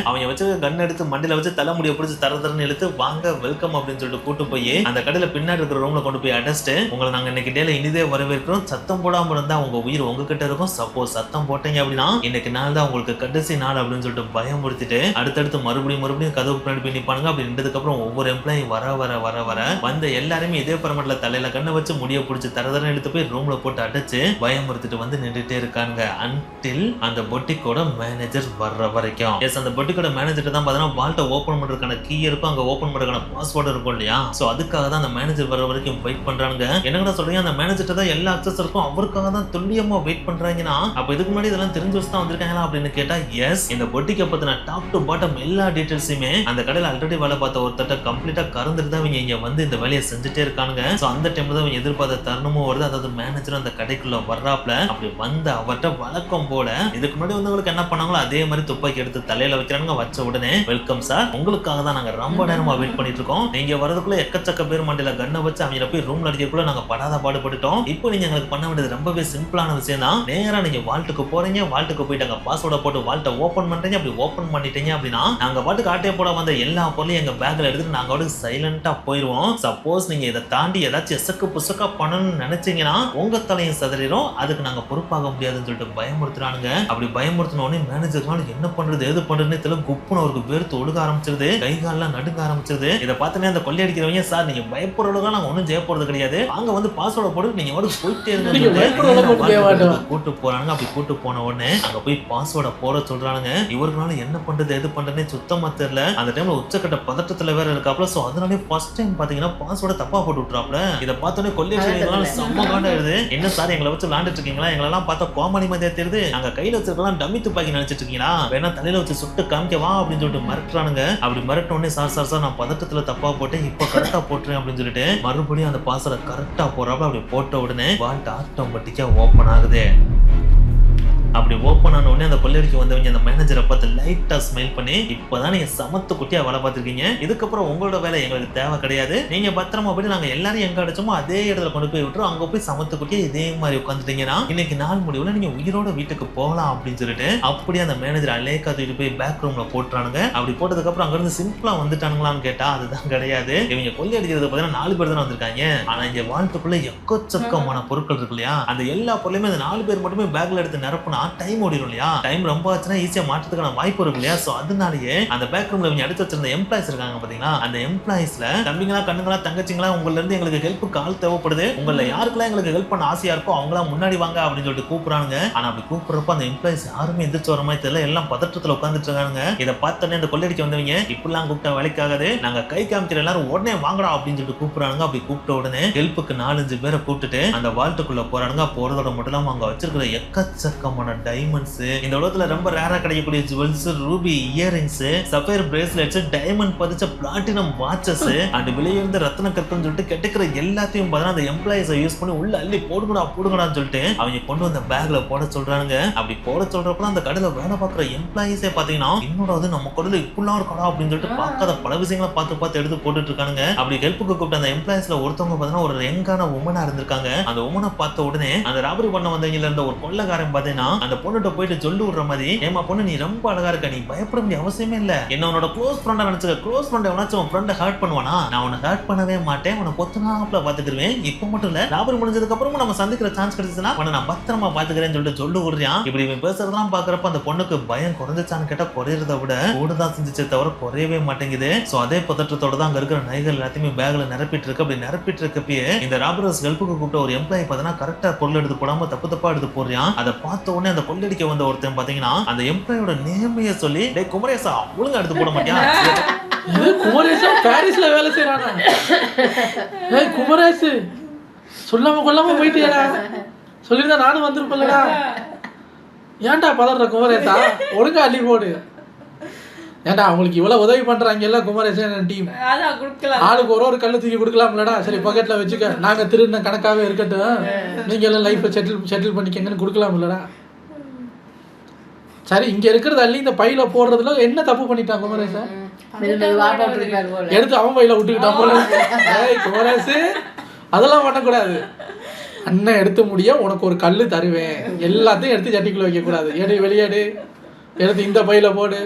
அவங்க வச்சு கன் எடுத்து மண்டியில வச்சு தலைமுடிய பிடிச்சி தரன்னு இழுத்து வாங்க வெல்கம் அப்படின்னு சொல்லிட்டு கூட்டு போய் அந்த கடையில பின்னாடி இருக்கிற ரூம்ல கொண்டு போய் அடைச்சிட்டு உங்களை நாங்க இன்னைக்கு டேல இனிதே வரவேற்கிறோம், சத்தம் போடாம இருந்தா உங்க உயிர் உங்ககிட்ட இருக்கும், சப்போஸ் சத்தம் போட்டீங்க அப்படின்னா இன்னைக்கு நாள் தான் உங்களுக்கு கடைசி நாள் அப்படின்னு சொல்லிட்டு பயமுறுத்திட்டு அடுத்தடுத்து மறுபடியும் கதவு பின்னாடி போய் நிப்பானுங்க. அப்படி நின்றதுக்கு அப்புறம் ஒவ்வொரு எம்ப்ளாயி வர வந்த எல்லாருமே இதே பரமட்ல தலையில கண்ணை வச்சு முடிய பிடிச்சி தரதரன்னு எடுத்து போய் ரூம்ல போட்டு அடைச்சு பயமுறுத்திட்டு வந்து நின்றுட்டே இருக்காங்க. அன்டில் அந்த பொட்டிக்கோட மேனேஜர் வர்ற வரைக்கும். எஸ், அந்த பொட்டிக்கோட மேனேஜர் தான் பாத்தீங்கன்னா வால்ட்டை ஓபன் பண்றதுக்கான கீ இருக்கும், அங்க ஓபன் பண்றதுக்கான பாஸ்வேர்டு இருக்கும் இல்லையா. சோ அதுக்காக தான் அந்த மேனேஜர் வர வரைக்கும் வெயிட் பண்றாங்க. என்னங்கடா சொல்றீங்க, அந்த மேனேஜர் தான் எல்லா அக்சஸ் இருக்கும், அவருக்காக தான் துல்லியமா வெயிட் பண்றாங்கன்னா அப்ப இதுக்கு முன்னாடி இதெல்லாம் தெரிஞ்சு வச்சு தான் வந்திருக்காங்களா அப்படின்னு கேட்டா எஸ், இந்த பொட்டிக்கு பத்தின டாப் டு பாட்டம் எல்லா டீடைல்ஸுமே அந்த கடையில ஆல்ரெடி வேலை பார்த்த ஒருத்தட்ட கம்ப்ளீட்டா கறந்துட்டு தான் இங்க வந்து இந்த வேலையை செஞ்சுட்டே இருக்கானுங்க. சோ அந்த டைம்ல தான் எதிர்பார்த்த தருணமும் வருது. அதாவது மேனேஜர் அந்த கடைக்குள்ள வர்றாப்ல. அப்படி வந்த அவர்கிட்ட வழக்கம் போல இதுக்கு முன்னாடி வந்தவங்களுக்கு என்ன பண்ணாங்களோ அதே மாதிரி துப்பாக்கி எடுத்து தலையில வைக்கிறானுங்க. வச்ச உடனே வெல்கம் சார், உங்களுக்காக தான் நாங்க ரொம்ப நேரமா வெயிட் பண்ணிட்டு இருக்கோம், நீங்க வரதுக்குள்ள எக்கச்சக்க பேர் மண்டியில கண்ணை வச்சு அவங்க போய் ரூம்ல அடிக்கக்குள்ள நாங்க படாத பாடுபட்டுட்டோம். இப்போ நீங்க எங்களுக்கு பண்ண வேண்டியது ரொம்பவே சிம்பிளான விஷயம் தான். நேரா நீங்க வால்ட்டுக்கு போறீங்க, வால்ட்டுக்கு போயிட்டு அங்க பாஸ்வேர்டை போட்டு வால்ட்டை ஓபன் பண்றீங்க. அப்படி ஓபன் பண்ணிட்டீங்க அப்படின்னா நாங்க பாட்டுக்கு ஆட்டையை போட வந்த எல்லா பொருளையும் எங்க பேக்ல எடுத்துட்டு நாங்க வந்து சைலண்டா போயிருவோம். சப்போஸ் நீங்க இதை தாண்டி ஏதாச்சும் எசக்கு புசக்கா பண்ணணும்னு நினைச்சீங்கன்னா உங்க தலையும் சதறிடும், அதுக்கு நாங்க பொறுப்பாக முடியாதுன்னு சொல்லிட்டு பயமுறுத்துறானுங்க. அப்படி பயமுறுத்தின உடனே மேனேஜர்னால என்ன பண்றது எது பண்றதுன்னு தெரியல, குப்புன்னு அவருக்கு வேர்த்து ஒழுக ஆரம்பிச்சிருது, கை காலெல்லாம் நடுங்க ஆரம்பிச்சிருது. இதை பார்த்துனே அந்த கொள்ளையடிக்கிறவங்க சார் நீங்க பயப்படுறதுக்காக நாங்க ஒன்னும் ஜெய போறது கிடையாது, அங்க வந்து பாஸ்வேர்டை போட்டு நீங்க வந்து போயிட்டே இருங்க கூட்டு போறானுங்க. அப்படி கூட்டு போன உடனே அங்க போய் பாஸ்வேர்டை போட சொல்றானுங்க. இவருக்குனால என்ன பண்றது எது பண்றதுன்னு சுத்தமா தெரியல. அந்த டைம்ல உச்சக்கட்ட பதட்டத்துல வேற இருக்காப்ல. சோ அதனாலே ஃபர்ஸ்ட் டைம் பாத்தீங்கன்னா பாஸ்வேர்டை தப்பா போட்டு விட்டுறாப்ல. இதை பார்த்தோன்னே கொள்ளையடிக்கிறவங்க செம்ம காண்டாயிடுது. என்ன சார் எங்களை வச்சு விளையாண்டுட்டு இருக்கீங்களா, எங்களெல்லாம் பார்த்தா கோமாளி மாதிரியா தெரியுது, நாங்க கையில வச்சிருக்கலாம் டம்மி துப்பாக்கி நினைச்சிட்டு இருக்கீங்களா, வேணா தலையில வச்சு சுட்டு காமிக்கவா அப்படின்னு சொல்லிட்டு மிரட்டுறானுங்க. அப்படி மிரட்ட உடனே சார் நான் பதட்டத்துல தப்பா போட்டேன், இப்ப கரெக்டா போட்டுறேன் அப்படின்னு சொல்லிட்டு மறுபடியும் அந்த பாஸ்வேர்டை கரெக்டா போறாப்ல. அப்படி போட்ட உடனே வால்ட் ஆட்டோமேட்டிக்கா ஓபன் ஆகுது. அப்படி ஓப்பன் ஆன உடனே அந்த கொள்ளையடிக்கு வந்தவங்க அந்த மேனேஜரை பார்த்து லைட்டா ஸ்மைல் பண்ணி இப்பதான் நீங்க சமத்து குட்டியா வேலை பார்த்திருக்கீங்க, இதுக்கப்புறம் உங்களோட வேலை எங்களுக்கு தேவை கிடையாது, நீங்க பத்திரமா போய் நாங்க எல்லாரும் எங்க அடிச்சோமோ அதே இடத்துல கொண்டு போய் விட்டுரும், அங்க போய் சமத்து குட்டியா இதே மாதிரி உட்காந்துட்டீங்கன்னா இன்னைக்கு நாள் முடிவுல நீங்க உயிரோட வீட்டுக்கு போகலாம் அப்படின்னு சொல்லிட்டு அப்படியே அந்த மேனேஜர் அலேக்கா தூக்கிட்டு போய் பேக் ரூம்ல போட்டுறானுங்க. அப்படி போட்டதுக்கு அப்புறம் அங்க இருந்து சிம்பிளா வந்துட்டானுங்களான்னு கேட்டா அதுதான் கிடையாது. இவங்க கொள்ளையடிக்கிறது பாத்தீங்கன்னா 4 பேர் தானே வந்திருக்காங்க. ஆனா இங்க வாழ்க்கைக்குள்ள எக்கச்சக்கமான பொருட்கள் இருக்கு இல்லையா, அந்த எல்லா பொருளையுமே அந்த 4 பேர் மட்டுமே பேக்ல எடுத்து நிரப்புனா டைம் ஓடிடும் இல்லையா, டைம் ரொம்ப ஆச்சுன்னா ஈஸியா மாற்றத்துக்கான வாய்ப்பு இருக்கு இல்லையா. சோ அதனாலேயே அந்த பேக் ரூம்ல இவங்க எடுத்து வச்சிருந்த எம்ப்ளாயிஸ் இருக்காங்க பாத்தீங்களா, அந்த எம்ப்ளாயிஸ்ல தம்பிங்களா கண்ணுங்களா தங்கச்சிங்களா உங்கள்ல இருந்து எங்களுக்கு ஹெல்ப்புக்கு ஆள் தேவைப்படுது, உங்கள யாருக்கெல்லாம் எங்களுக்கு ஹெல்ப் பண்ண ஆசையா இருக்கோ அவங்களாம் முன்னாடி வாங்க அப்படின்னு சொல்லிட்டு கூப்பிடுறாங்க. ஆனா அப்படி கூப்பிடுறப்ப அந்த எம்ப்ளாயிஸ் யாருமே எந்திரிச்சு வர மாதிரி தெரியல, எல்லாம் பதற்றத்துல உட்காந்துட்டு இருக்காங்க. இதை பார்த்தோன்னே அந்த கொள்ளையடிக்க வந்தவங்க இப்படிலாம் கூப்பிட்டா வேலைக்காகாது, நாங்க கை காமிக்கிற எல்லாரும் உடனே வாங்கடா அப்படின்னு சொல்லிட்டு கூப்பிடுறாங்க. அப்படி கூப்பிட்ட உடனே ஹெல்ப்புக்கு 4-5 பேரை கூப்பிட்டுட்டு அந்த வால்ட்டுக்குள்ள போறானுங்க. போறதோட மட்டும் இல்லாம அங்க வச்சிருக்கிற எக்கச்சக்கமான டைமண்ட்ஸ், இந்த உலகத்துல ரொம்ப ரேரா கிடைக்கக்கூடிய jewels, ruby earrings, sapphire bracelets, diamond பதிச்ச பிளாட்டினம் வாட்சஸ் அண்ட் விலையுயர்ந்த ரத்ன கற்கள்னு சொல்லிட்டு கெட்டுக்கிற எல்லாத்தையும் பார்த்தா அந்த எம்ப்ளாயிஸை யூஸ் பண்ணி உள்ள அள்ளி போடுங்கடான்னு சொல்லிட்டு அவங்க கொண்டு வந்த பேக்ல போட சொல்றாங்க. அப்படி போட சொல்றப்ப அந்த கடையில வேலை பார்க்குற எம்ப்ளாயிஸே பாத்தீங்கன்னா இன்னொரு நம்ம கடையில இப்படிலாம் இருக்கா அப்படின்னு சொல்லிட்டு பார்க்காத பல விஷயங்களை பார்த்து எடுத்து போட்டுட்டு இருக்கானுங்க. அப்படி ஹெல்ப்புக்கு கூப்பிட்ட அந்த எம்ப்ளாயிஸ்ல ஒருத்தவங்க பாத்தீங்கன்னா ஒரு யங்கான உமனா இருந்திருக்காங்க. அந்த உமனை பார்த்த உடனே அந்த ராபரி பண்ண வந்தவங்க இருந்த ஒரு கொள்ளைக்காரன் பாத்தீங்கன்னா அந்த பொண்ணுகிட்ட போயிட்டு சொல்லி விடுற மாதிரி, ஏமா பொண்ணு நீ ரொம்ப அழகா இருக்க, நீ பயப்பட வேண்டிய அவசியமே இல்ல, என்ன உன்னோட க்ளோஸ் ஃப்ரெண்டா நினைச்சுக்க, க்ளோஸ் ஃப்ரெண்ட் எவனாச்சும் உன் ஃப்ரெண்டை ஹர்ட் பண்ணுவானா, நான் உன்னை ஹர்ட் பண்ணவே மாட்டேன், உன்னை பொத்துனாப்ல பாத்துக்கிறேன், இப்போ மட்டும் இல்ல ராபரி முடிஞ்சதுக்கு அப்புறமும் நம்ம சந்திக்கிற சான்ஸ் கிடைச்சுன்னா உன்னை நான் பத்திரமா பாத்துக்கிறேன்னு சொல்லிட்டு சொல்லி விடுறான். இப்படி இவன் பேசுறதெல்லாம் பாக்குறப்ப அந்த பொண்ணுக்கு பயம் குறைஞ்சிச்சான்னு கேட்டா குறையறத விட கூடதான் செஞ்சுச்சே தவிர குறையவே மாட்டேங்குது. சோ அதே பதற்றத்தோட தான் அங்க இருக்கிற நகைகள் எல்லாத்தையுமே பேக்ல நிரப்பிட்டு இருக்கு. அப்படி நிரப்பிட்டு இருக்கப்பயே இந்த ராபரர்ஸ் ஹெல்ப்புக்கு கூப்பிட்ட ஒரு எம்ப்ளாயி பார்த்தீங்கன்னா கரெக்டா பொருள் எடுத்து போடாம தப்பா எடுத்து போடுறான். அதை பார்த்த உடனே அந்த கொள்ளடிக்க வந்த ஒருத்தன் பாத்தீங்கன்னா அந்த எம்ப்ளாயோட நேமைய சொல்லி, டேய் குமரேசா ஒழுங்கா எடுத்து போட மாட்டியா, குமரேசா பாரிஸ்ல வேலை செய்யறானா, ஏய் குமரேசு சொல்லாம கொள்ளாம போயிட்டியடா, சொல்லிருந்தா நானும் வந்திருப்பேன்லடா, ஏன்டா பதற குமரேசா, ஒழுங்கா அள்ளி போடு. ஏன்டா அவங்களுக்கு இவ்வளவு உதவி பண்றாங்கல்ல குமரேசன் டீம், ஆளுக்கு ஒரு கல்லு தூக்கி கொடுக்கலாம்லடா, சரி பக்கெட்ல வச்சுக்க, நாங்க திருடின கணக்காவே இருக்கட்டும், நீங்க எல்லாம் லைஃப்பை செட்டில் பண்ணிக்கங்கன்னு கொடுக்கலாம்லடா. சரி இங்க இருக்கிறது அள்ளி இந்த பையில போடுறதுல என்ன தப்பு பண்ணிட்டாங்க குமரேசன்? எடுத்து அவன் பையில விட்டுக்கிட்டான் போல. ஏய் கோரசு, அதெல்லாம் பண்ணக்கூடாது. அண்ணன் எடுத்து முடிய உனக்கு ஒரு கல் தருவேன், எல்லாத்தையும் எடுத்து சட்டிக்குள்ள வைக்க கூடாது. எடு வெளியேடு, எடுத்து இந்த பையில போடு.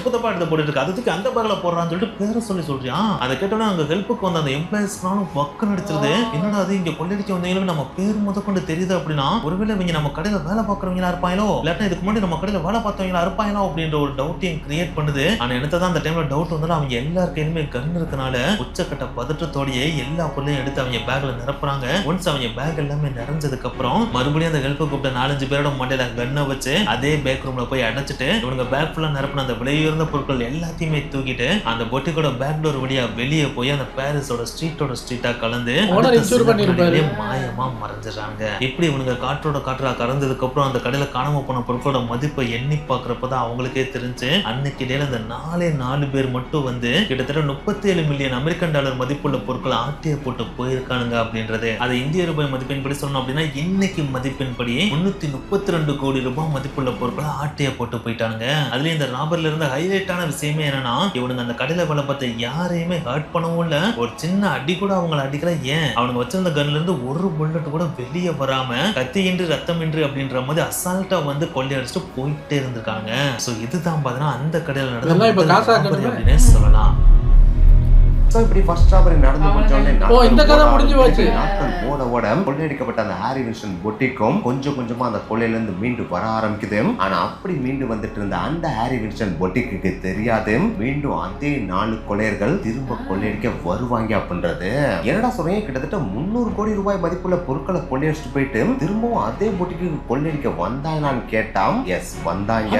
தப்பா எடுத்து போட்டுட்டு இருக்கு, அதுக்கு அந்த பேக்ல போடுறான்னு சொல்லிட்டு பேரை சொல்றியான். அதை கேட்டோன்னா அங்க ஹெல்ப்புக்கு வந்த அந்த எம்ப்ளாயிஸ்னாலும் பக்கம் நடிச்சிருது. என்னடா அது இங்க கொள்ளடிக்க வந்தவங்களுக்கு நம்ம பேர் முதற்கொண்டு தெரியுது அப்படின்னா, ஒருவேளை இவங்க நம்ம கடையில வேலை பார்க்கறவங்களா இருப்பாங்களோ, இல்லாட்டா இதுக்கு முன்னாடி நம்ம கடையில வேலை பார்த்தவங்களா இருப்பாங்களோ அப்படின்ற ஒரு டவுட்டையும் கிரியேட் பண்ணுது. ஆனா என்னதான் அந்த டைம்ல டவுட் வந்தாலும் அவங்க எல்லாருக்கையுமே கன் இருக்கனால உச்சக்கட்ட பதற்றத்தோடயே எல்லா பொருளையும் எடுத்து அவங்க பேக்ல நிரப்புறாங்க. ஒன்ஸ் அவங்க பேக் எல்லாமே நிறைஞ்சதுக்கு அப்புறம் மறுபடியும் அந்த ஹெல்ப் கூப்பிட்ட 4-5 பேரோட மண்டையில கன்னை வச்சு அதே பேக் ரூம்ல போய் அடைச்சிட்டு இவங்க பேக் ஃபுல்லா நிரப்பின அந்த விலை உயர்ந்த பொருட்கள் எல்லாத்தையுமே தூக்கிட்டு அந்த பொட்டிக்கோட பேக் டோர் வழியா வெளியே போய் அந்த பாரிஸோட ஸ்ட்ரீட்டா கலந்து மாயமா மறைஞ்சிடறாங்க. இப்படி இவனுங்க காற்றா கறந்ததுக்கு அப்புறம் அந்த கடையில காணாம போன பொருட்களோட மதிப்பை எண்ணி பாக்குறப்பதான் அவங்களுக்கே தெரிஞ்சு அன்னைக்கு இடையில அந்த 4 பேர் மட்டும் வந்து கிட்டத்தட்ட 37 மில்லியன் அமெரிக்கன் டாலர் மதிப்புள்ள பொருட்களை ஆட்டிய போட்டு போயிருக்கானுங்க அப்படின்றது. அது இந்திய ரூபாய் மதிப்பின்படி சொல்லணும் அப்படின்னா இன்னைக்கு மதிப்பின்படி 332 கோடி ரூபாய் மதிப்புள்ள பொருட்களை ஆட்டிய போட்டு போயிட்டாங்க. அதுல இந்த ராபர்ல இருந்த ஹைலைட்டான விஷயமே என்னன்னா, இவனுங்க அந்த கடையில வேலை பார்த்த யாரையுமே ஹர்ட் பண்ணவும் இல்ல, ஒரு சின்ன அடி கூட அவங்களை அடிக்கல. ஏன் அவனுங்க வச்சிருந்த கன்ல இருந்து ஒரு புல்லட் கூட வெளியே வராம கத்தியின்றி ரத்தமின்றி அப்படின்ற மாதிரி அசால்ட்டா வந்து கொள்ளையடிச்சுட்டு போயிட்டே இருந்திருக்காங்க. சோ இதுதான் பாத்தீங்கன்னா அந்த கடையில நடந்த சொல்லலாம். இப்படி ஃபர்ஸ்ட் ராபரி நடந்து முடிஞ்சோடனே இந்த கதை முடிஞ்சு போச்சு. நாட்கள் ஓட கொள்ளையடிக்கப்பட்ட அந்த ஹாரி வில்சன் பொட்டிக்கும் கொஞ்சம் கொஞ்சமா அந்த கொள்ளையில இருந்து மீண்டு வர ஆரம்பிக்குது. ஆனா அப்படி மீண்டு வந்துட்டு இருந்த அந்த ஹாரி வில்சன் பொட்டிக்கு தெரியாது மீண்டும் அதே 4 கொள்ளையர்கள் திரும்ப கொள்ளையடிக்க வருவாங்க அப்படின்றது. என்னடா சொல்றீங்க, கிட்டத்தட்ட 300 கோடி ரூபாய் மதிப்புள்ள பொருட்களை கொள்ளையடிச்சுட்டு போயிட்டு திரும்பவும் அதே பொட்டிக்கு கொள்ளையடிக்க வந்தாங்களான்னு கேட்டாம். எஸ் வந்தாங்க.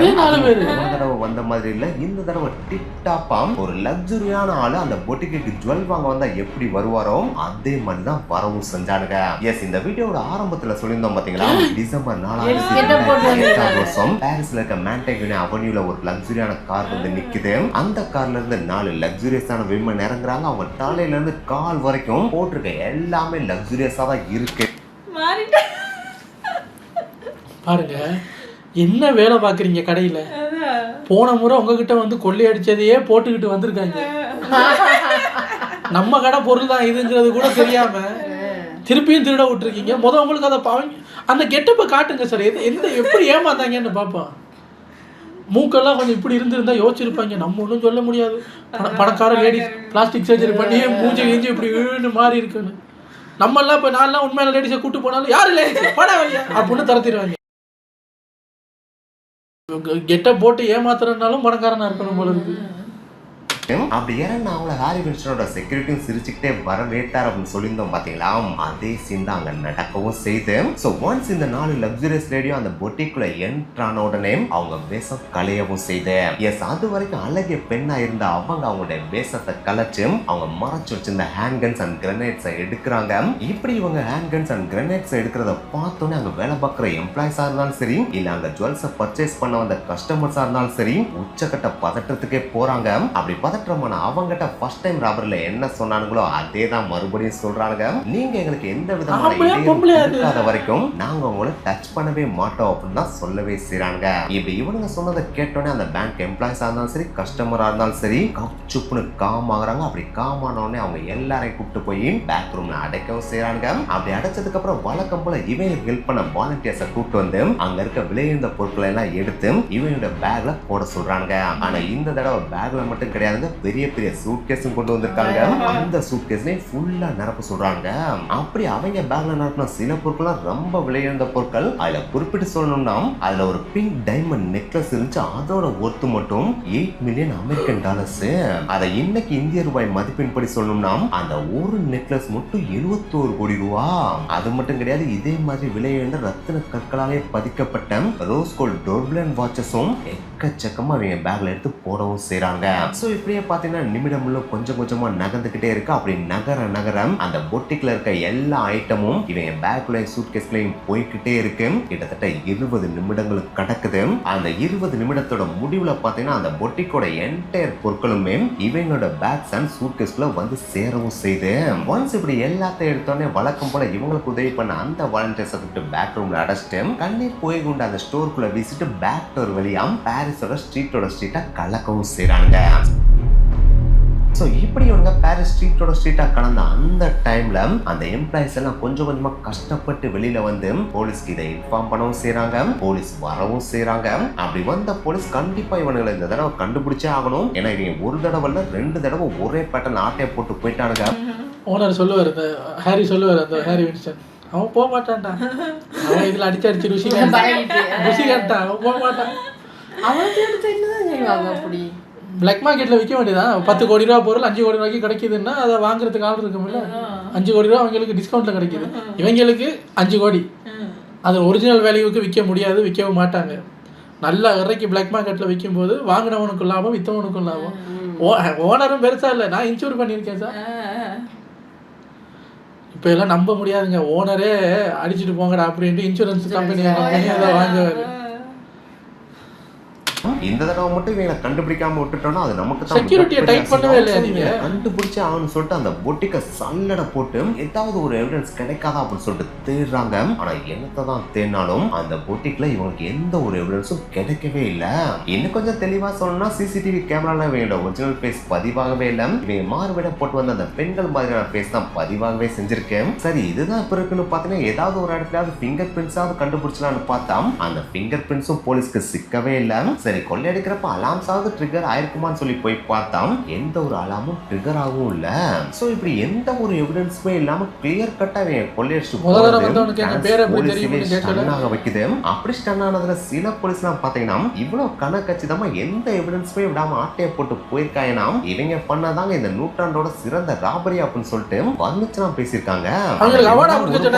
தடவை வந்த மாதிரி இல்ல, இந்த தடவை டிப் டாப்பாம் ஒரு லக்ஸுரியான ஆளு அந்த பொட்டிக்கு ஜுவல் வாங்க வந்தா எப்படி வருவாரோ அதே மாதிரி தான் வரவும் செஞ்சானுங்க. எஸ் இந்த வீடியோட ஆரம்பத்துல சொல்லியிருந்தோம் பாத்தீங்களா, டிசம்பர் 4 பாரிஸ்ல இருக்க மாண்டேகன் அவென்யூல ஒரு லக்ஸுரியான கார் வந்து நிக்குது. அந்த கார்ல இருந்து 4 லக்ஸுரியஸான விமன் இறங்குறாங்க. அவங்க தலையில இருந்து கால் வரைக்கும் போட்டிருக்க எல்லாமே லக்ஸுரியஸா தான் இருக்கு. பாருங்க என்ன வேலை பாக்குறீங்க கடையில. போன முறை உங்ககிட்ட வந்து கொள்ளையடிச்சதையே போட்டுக்கிட்டு வந்திருக்காங்க. நம்ம கடை பொருள் தான் இதுங்கிறது கூட தெரியாம திருப்பியும் திருட விட்டுருக்கீங்க. உங்களுக்கு அதை அந்த கெட்டப்பை காட்டுங்க சார், எந்த எப்படி ஏமாந்தாங்கன்னு பார்ப்போம். மூக்கெல்லாம் கொஞ்சம் இப்படி இருந்திருந்தா யோசிச்சிருப்பாங்க. நம்ம ஒன்றும் சொல்ல முடியாது, பணக்கார லேடிஸ் பிளாஸ்டிக் சர்ஜரி பண்ணி மூஞ்சி கிஞ்சி இப்படி வீடு மாறி இருக்குன்னு. நம்மெல்லாம் இப்போ நான்லாம் உண்மையான லேடிஸை கூட்டு போனாலும் யாரு லேடிஸ் பட வழியா அப்படின்னு தரத்திடுவாங்க. கெட்ட போட்டு ஏமாத்துறதுனாலும் பணக்காரனா இருக்கணும் போல இருக்கு. அப்படி ஏன்னா அவங்கள ஹாரி வில்சனோட செக்யூரிட்டியும் சிரிச்சுக்கிட்டே வரவேற்றார் அப்படின்னு சொல்லியிருந்தோம் பாத்தீங்களா, அதே சீன் தான் அங்க நடக்கவும் செய்து. ஸோ ஒன்ஸ் இந்த 4 லக்ஸுரியஸ் லேடியும் அந்த பொட்டிக்குள்ள என்ட்ரான உடனே அவங்க வேஷம் களையவும் செய்து. எஸ் அது வரைக்கும் அழகிய பெண்ணா இருந்த அவங்க அவங்களுடைய வேஷத்தை கலைச்சு அவங்க மறைச்சு வச்சிருந்த ஹேண்ட்கன்ஸ் அண்ட் கிரனேட்ஸை எடுக்கிறாங்க. இப்படி இவங்க ஹேண்ட்கன்ஸ் அண்ட் கிரனேட்ஸை எடுக்கிறத பார்த்தோன்னே அங்க வேலை பார்க்குற எம்ப்ளாயிஸா இருந்தாலும் சரி, இல்ல அங்க ஜுவல்ஸை பர்ச்சேஸ் பண்ண வந்த கஸ்டமர்ஸா இருந்தாலும் சரி, உச்சக்கட்ட பதற்றத்துக்கே போறாங்க. அப்படி பதற்றமான அவங்ககிட்ட ஃபர்ஸ்ட் டைம் ராபரில என்ன சொன்னானுங்களோ அதே தான் மறுபடியும் சொல்றாங்க. நீங்க எங்களுக்கு எந்த விதமான இடையூறும் வரைக்கும் நாங்க உங்களை டச் பண்ணவே மாட்டோம் அப்படின்னு தான் சொல்லவே செய்றாங்க. இப்படி இவனுங்க சொன்னதை கேட்டோன்னே அந்த பேங்க் எம்ப்ளாயிஸா இருந்தாலும் சரி, கஸ்டமரா இருந்தாலும் சரி, கப் சுப்புன்னு காம் ஆகுறாங்க. அப்படி காம் ஆனோடனே அவங்க எல்லாரையும் கூப்பிட்டு போய் பேக் ரூம்ல அடைக்கவும் செய்றாங்க. அப்படி அடைச்சதுக்கு அப்புறம் வழக்கம் போல இவங்க ஹெல்ப் பண்ண வாலண்டியர்ஸை கூப்பிட்டு வந்து அங்க இருக்க விலையுந்த பொருட்களை எல்லாம் எடுத்து இவங்களோட பேக்ல போட சொல்றாங்க. ஆனா இந்த தடவை பேக்ல மட்டும் கிடையாது, பெரிய பெரிய சூட்கேஸும் கொண்டு வந்திருக்காங்க. அந்த சூட்கேஸ்லயும் ஃபுல்லா நிரப்ப சொல்றாங்க. அப்படி அவங்க பேக்ல நிரப்பின சில பொருட்கள் ரொம்ப விலையுயர்ந்த பொருட்கள். அதுல குறிப்பிட்டு சொல்லணும்னா அதுல ஒரு பிங்க் டைமண்ட் நெக்லஸ் இருந்துச்சு. அதோட ஒர்த்து மட்டும் 8 மில்லியன் அமெரிக்கன் டாலர்ஸ். அதை இன்னைக்கு இந்திய ரூபாய் மதிப்பின்படி சொல்லணும்னா அந்த ஒரு நெக்லஸ் மட்டும் 71 கோடி ரூபா. அது மட்டும் கிடையாது, இதே மாதிரி விலையுயர்ந்த ரத்தின கற்களாலே பதிக்கப்பட்ட ரோஸ் கோல்ட் டோர்பிளன் வாட்சஸும் எக்கச்சக்கமா அவங்க பேக்ல எடுத்து போடவும் செய்றாங்க. சோ இப்படி இப்படியே பாத்தீங்கன்னா நிமிடமுள்ள கொஞ்சம் கொஞ்சமா நகர்ந்துகிட்டே இருக்கு. அப்படி நகரம் அந்த பொட்டிக்ல இருக்க எல்லா ஐட்டமும் இவங்க பேக்லயும் சூட்கேஸ்லயும் போய்கிட்டே இருக்கு. கிட்டத்தட்ட 20 நிமிடங்களுக்கு கடக்குது. அந்த 20 நிமிடத்தோட முடிவுல பாத்தீங்கன்னா அந்த பொட்டிக்கோட என்டையர் பொருட்களுமே இவங்களோட பேக்ஸ் அண்ட் சூட்கேஸ்ல வந்து சேரவும் செய்து ஒன்ஸ் இப்படி எல்லாத்தையும் எடுத்தோடனே வழக்கம் போல இவங்களுக்கு உதவி பண்ண அந்த வாலண்டியர்ஸ் விட்டு பேக் ரூம்ல அடைச்சிட்டு கண்ணீர் போய் கொண்டு அந்த ஸ்டோருக்குள்ள வீசிட்டு பேக் டோர் வழியா பாரிஸோட ஸ்ட்ரீட்டா கலக்கவும் செய்றாங்க. ஸோ இப்படி இவங்க பாரிஸ் ஸ்ட்ரீட்டா கடந்த அந்த டைம்ல அந்த எம்ப்ளாயிஸ் எல்லாம் கொஞ்சம் கொஞ்சமா கஷ்டப்பட்டு வெளியில வந்து போலீஸ்க்கு இதை இன்ஃபார்ம் பண்ணவும் செய்யறாங்க. போலீஸ் வரவும் செய்யறாங்க. அப்படி வந்த போலீஸ் கண்டிப்பா இவங்களை இந்த தடவை கண்டுபிடிச்சே ஆகணும். ஏன்னா இவங்க ஒரு தடவை இல்ல 2 தடவை ஒரே பேட்டர்ன் ஆட்டையை போட்டு போயிட்டானுங்க. ஓனர் சொல்லுவார், இந்த ஹாரி சொல்லுவார், அந்த ஹாரி வின்ஸ்டன், அவன் போக மாட்டான்டா, அவன் இதுல அடிச்சு ருசி காட்டான், அவன் போக மாட்டான். அவனுக்கு எடுத்து என்னதான் செய்வாங்க அப்படி? பிளாக் மார்க்கெட்டில் விற்க வேண்டியதான். 10 கோடி ரூபா பொருள் 5 கோடி ரூபாய்க்கு கிடைக்குதுன்னா அதை வாங்குறதுக்கு ஆள் இருக்கும்ல. 5 கோடி ரூபா அவங்களுக்கு டிஸ்கவுண்ட்டில் கிடைக்குது, இவங்களுக்கு 5 கோடி. அது ஒரிஜினல் வேல்யூவுக்கு விற்க முடியாது, விற்கவும் மாட்டாங்க. நல்ல விலைக்கு பிளாக் மார்க்கெட்டில் விற்கும் போது வாங்கினவனுக்கும் லாபம், விற்றவனுக்கும் லாபம். ஓனரும் பெருசாக இல்லை, நான் இன்சூர் பண்ணியிருக்கேன் சார். இப்போ எல்லாம் நம்ப முடியாதுங்க, ஓனரே அடிச்சுட்டு போங்கடா அப்படின்ட்டு இன்சூரன்ஸ் கம்பெனி அதை வாங்குவார். இந்த தடவை மட்டும் இவங்களை கண்டுபிடிக்காம விட்டுட்டோம்னா அது நமக்கு தான் செக்யூரிட்டியை டைட் பண்ணவே இல்லையா நீங்க? கண்டுபிடிச்சு ஆகணும்னு சொல்லிட்டு அந்த பொட்டிக்க சல்லடை போட்டு ஏதாவது ஒரு எவிடன்ஸ் கிடைக்காதா அப்படின்னு சொல்லிட்டு தேடுறாங்க. ஆனா என்னத்தை தான் தேடினாலும் அந்த பொட்டிக்ல இவங்களுக்கு எந்த ஒரு எவிடன்ஸும் கிடைக்கவே இல்லை. இன்னும் கொஞ்சம் தெளிவா சொல்லணும்னா சிசிடிவி கேமரால இவங்களோட ஒரிஜினல் ஃபேஸ் பதிவாகவே இல்லை. இவங்க மாறுவிட போட்டு வந்த அந்த பெண்கள் மாதிரியான ஃபேஸ் தான் பதிவாகவே செஞ்சிருக்கேன். சரி, இதுதான் இப்ப இருக்குன்னு பாத்தீங்கன்னா ஏதாவது ஒரு இடத்துல ஃபிங்கர் பிரிண்ட்ஸாவது கண்டுபிடிச்சலான்னு பார்த்தா அந்த ஃபிங்கர் பிரிண்ட்ஸும் போலீஸ்க்கு சிக்கவே இல்லை. சரி, கொள்ளையடிக்கிறப்ப அலார்ம்ஸாவது ட்ரிகர் ஆயிருக்குமான்னு சொல்லி போய் பார்த்தோம், எந்த ஒரு அலார்மும் ட்ரிகர் ஆகவும் இல்ல. சோ இப்படி எந்த ஒரு எவிடன்ஸுமே இல்லாம கிளியர் கட்டா கொள்ளையடிச்சு வைக்குது. அப்படி ஸ்டன் ஆனதுல சில போலீஸ் எல்லாம் பாத்தீங்கன்னா இவ்வளவு கணக்கச்சிதமா எந்த எவிடன்ஸுமே விடாம ஆட்டையை போட்டு போயிருக்காங்கன்னா இவங்க பண்ணதாங்க இந்த நூற்றாண்டோட சிறந்த ராபரி அப்படின்னு சொல்லிட்டு வர்ணிச்சுலாம் பேசியிருக்காங்க.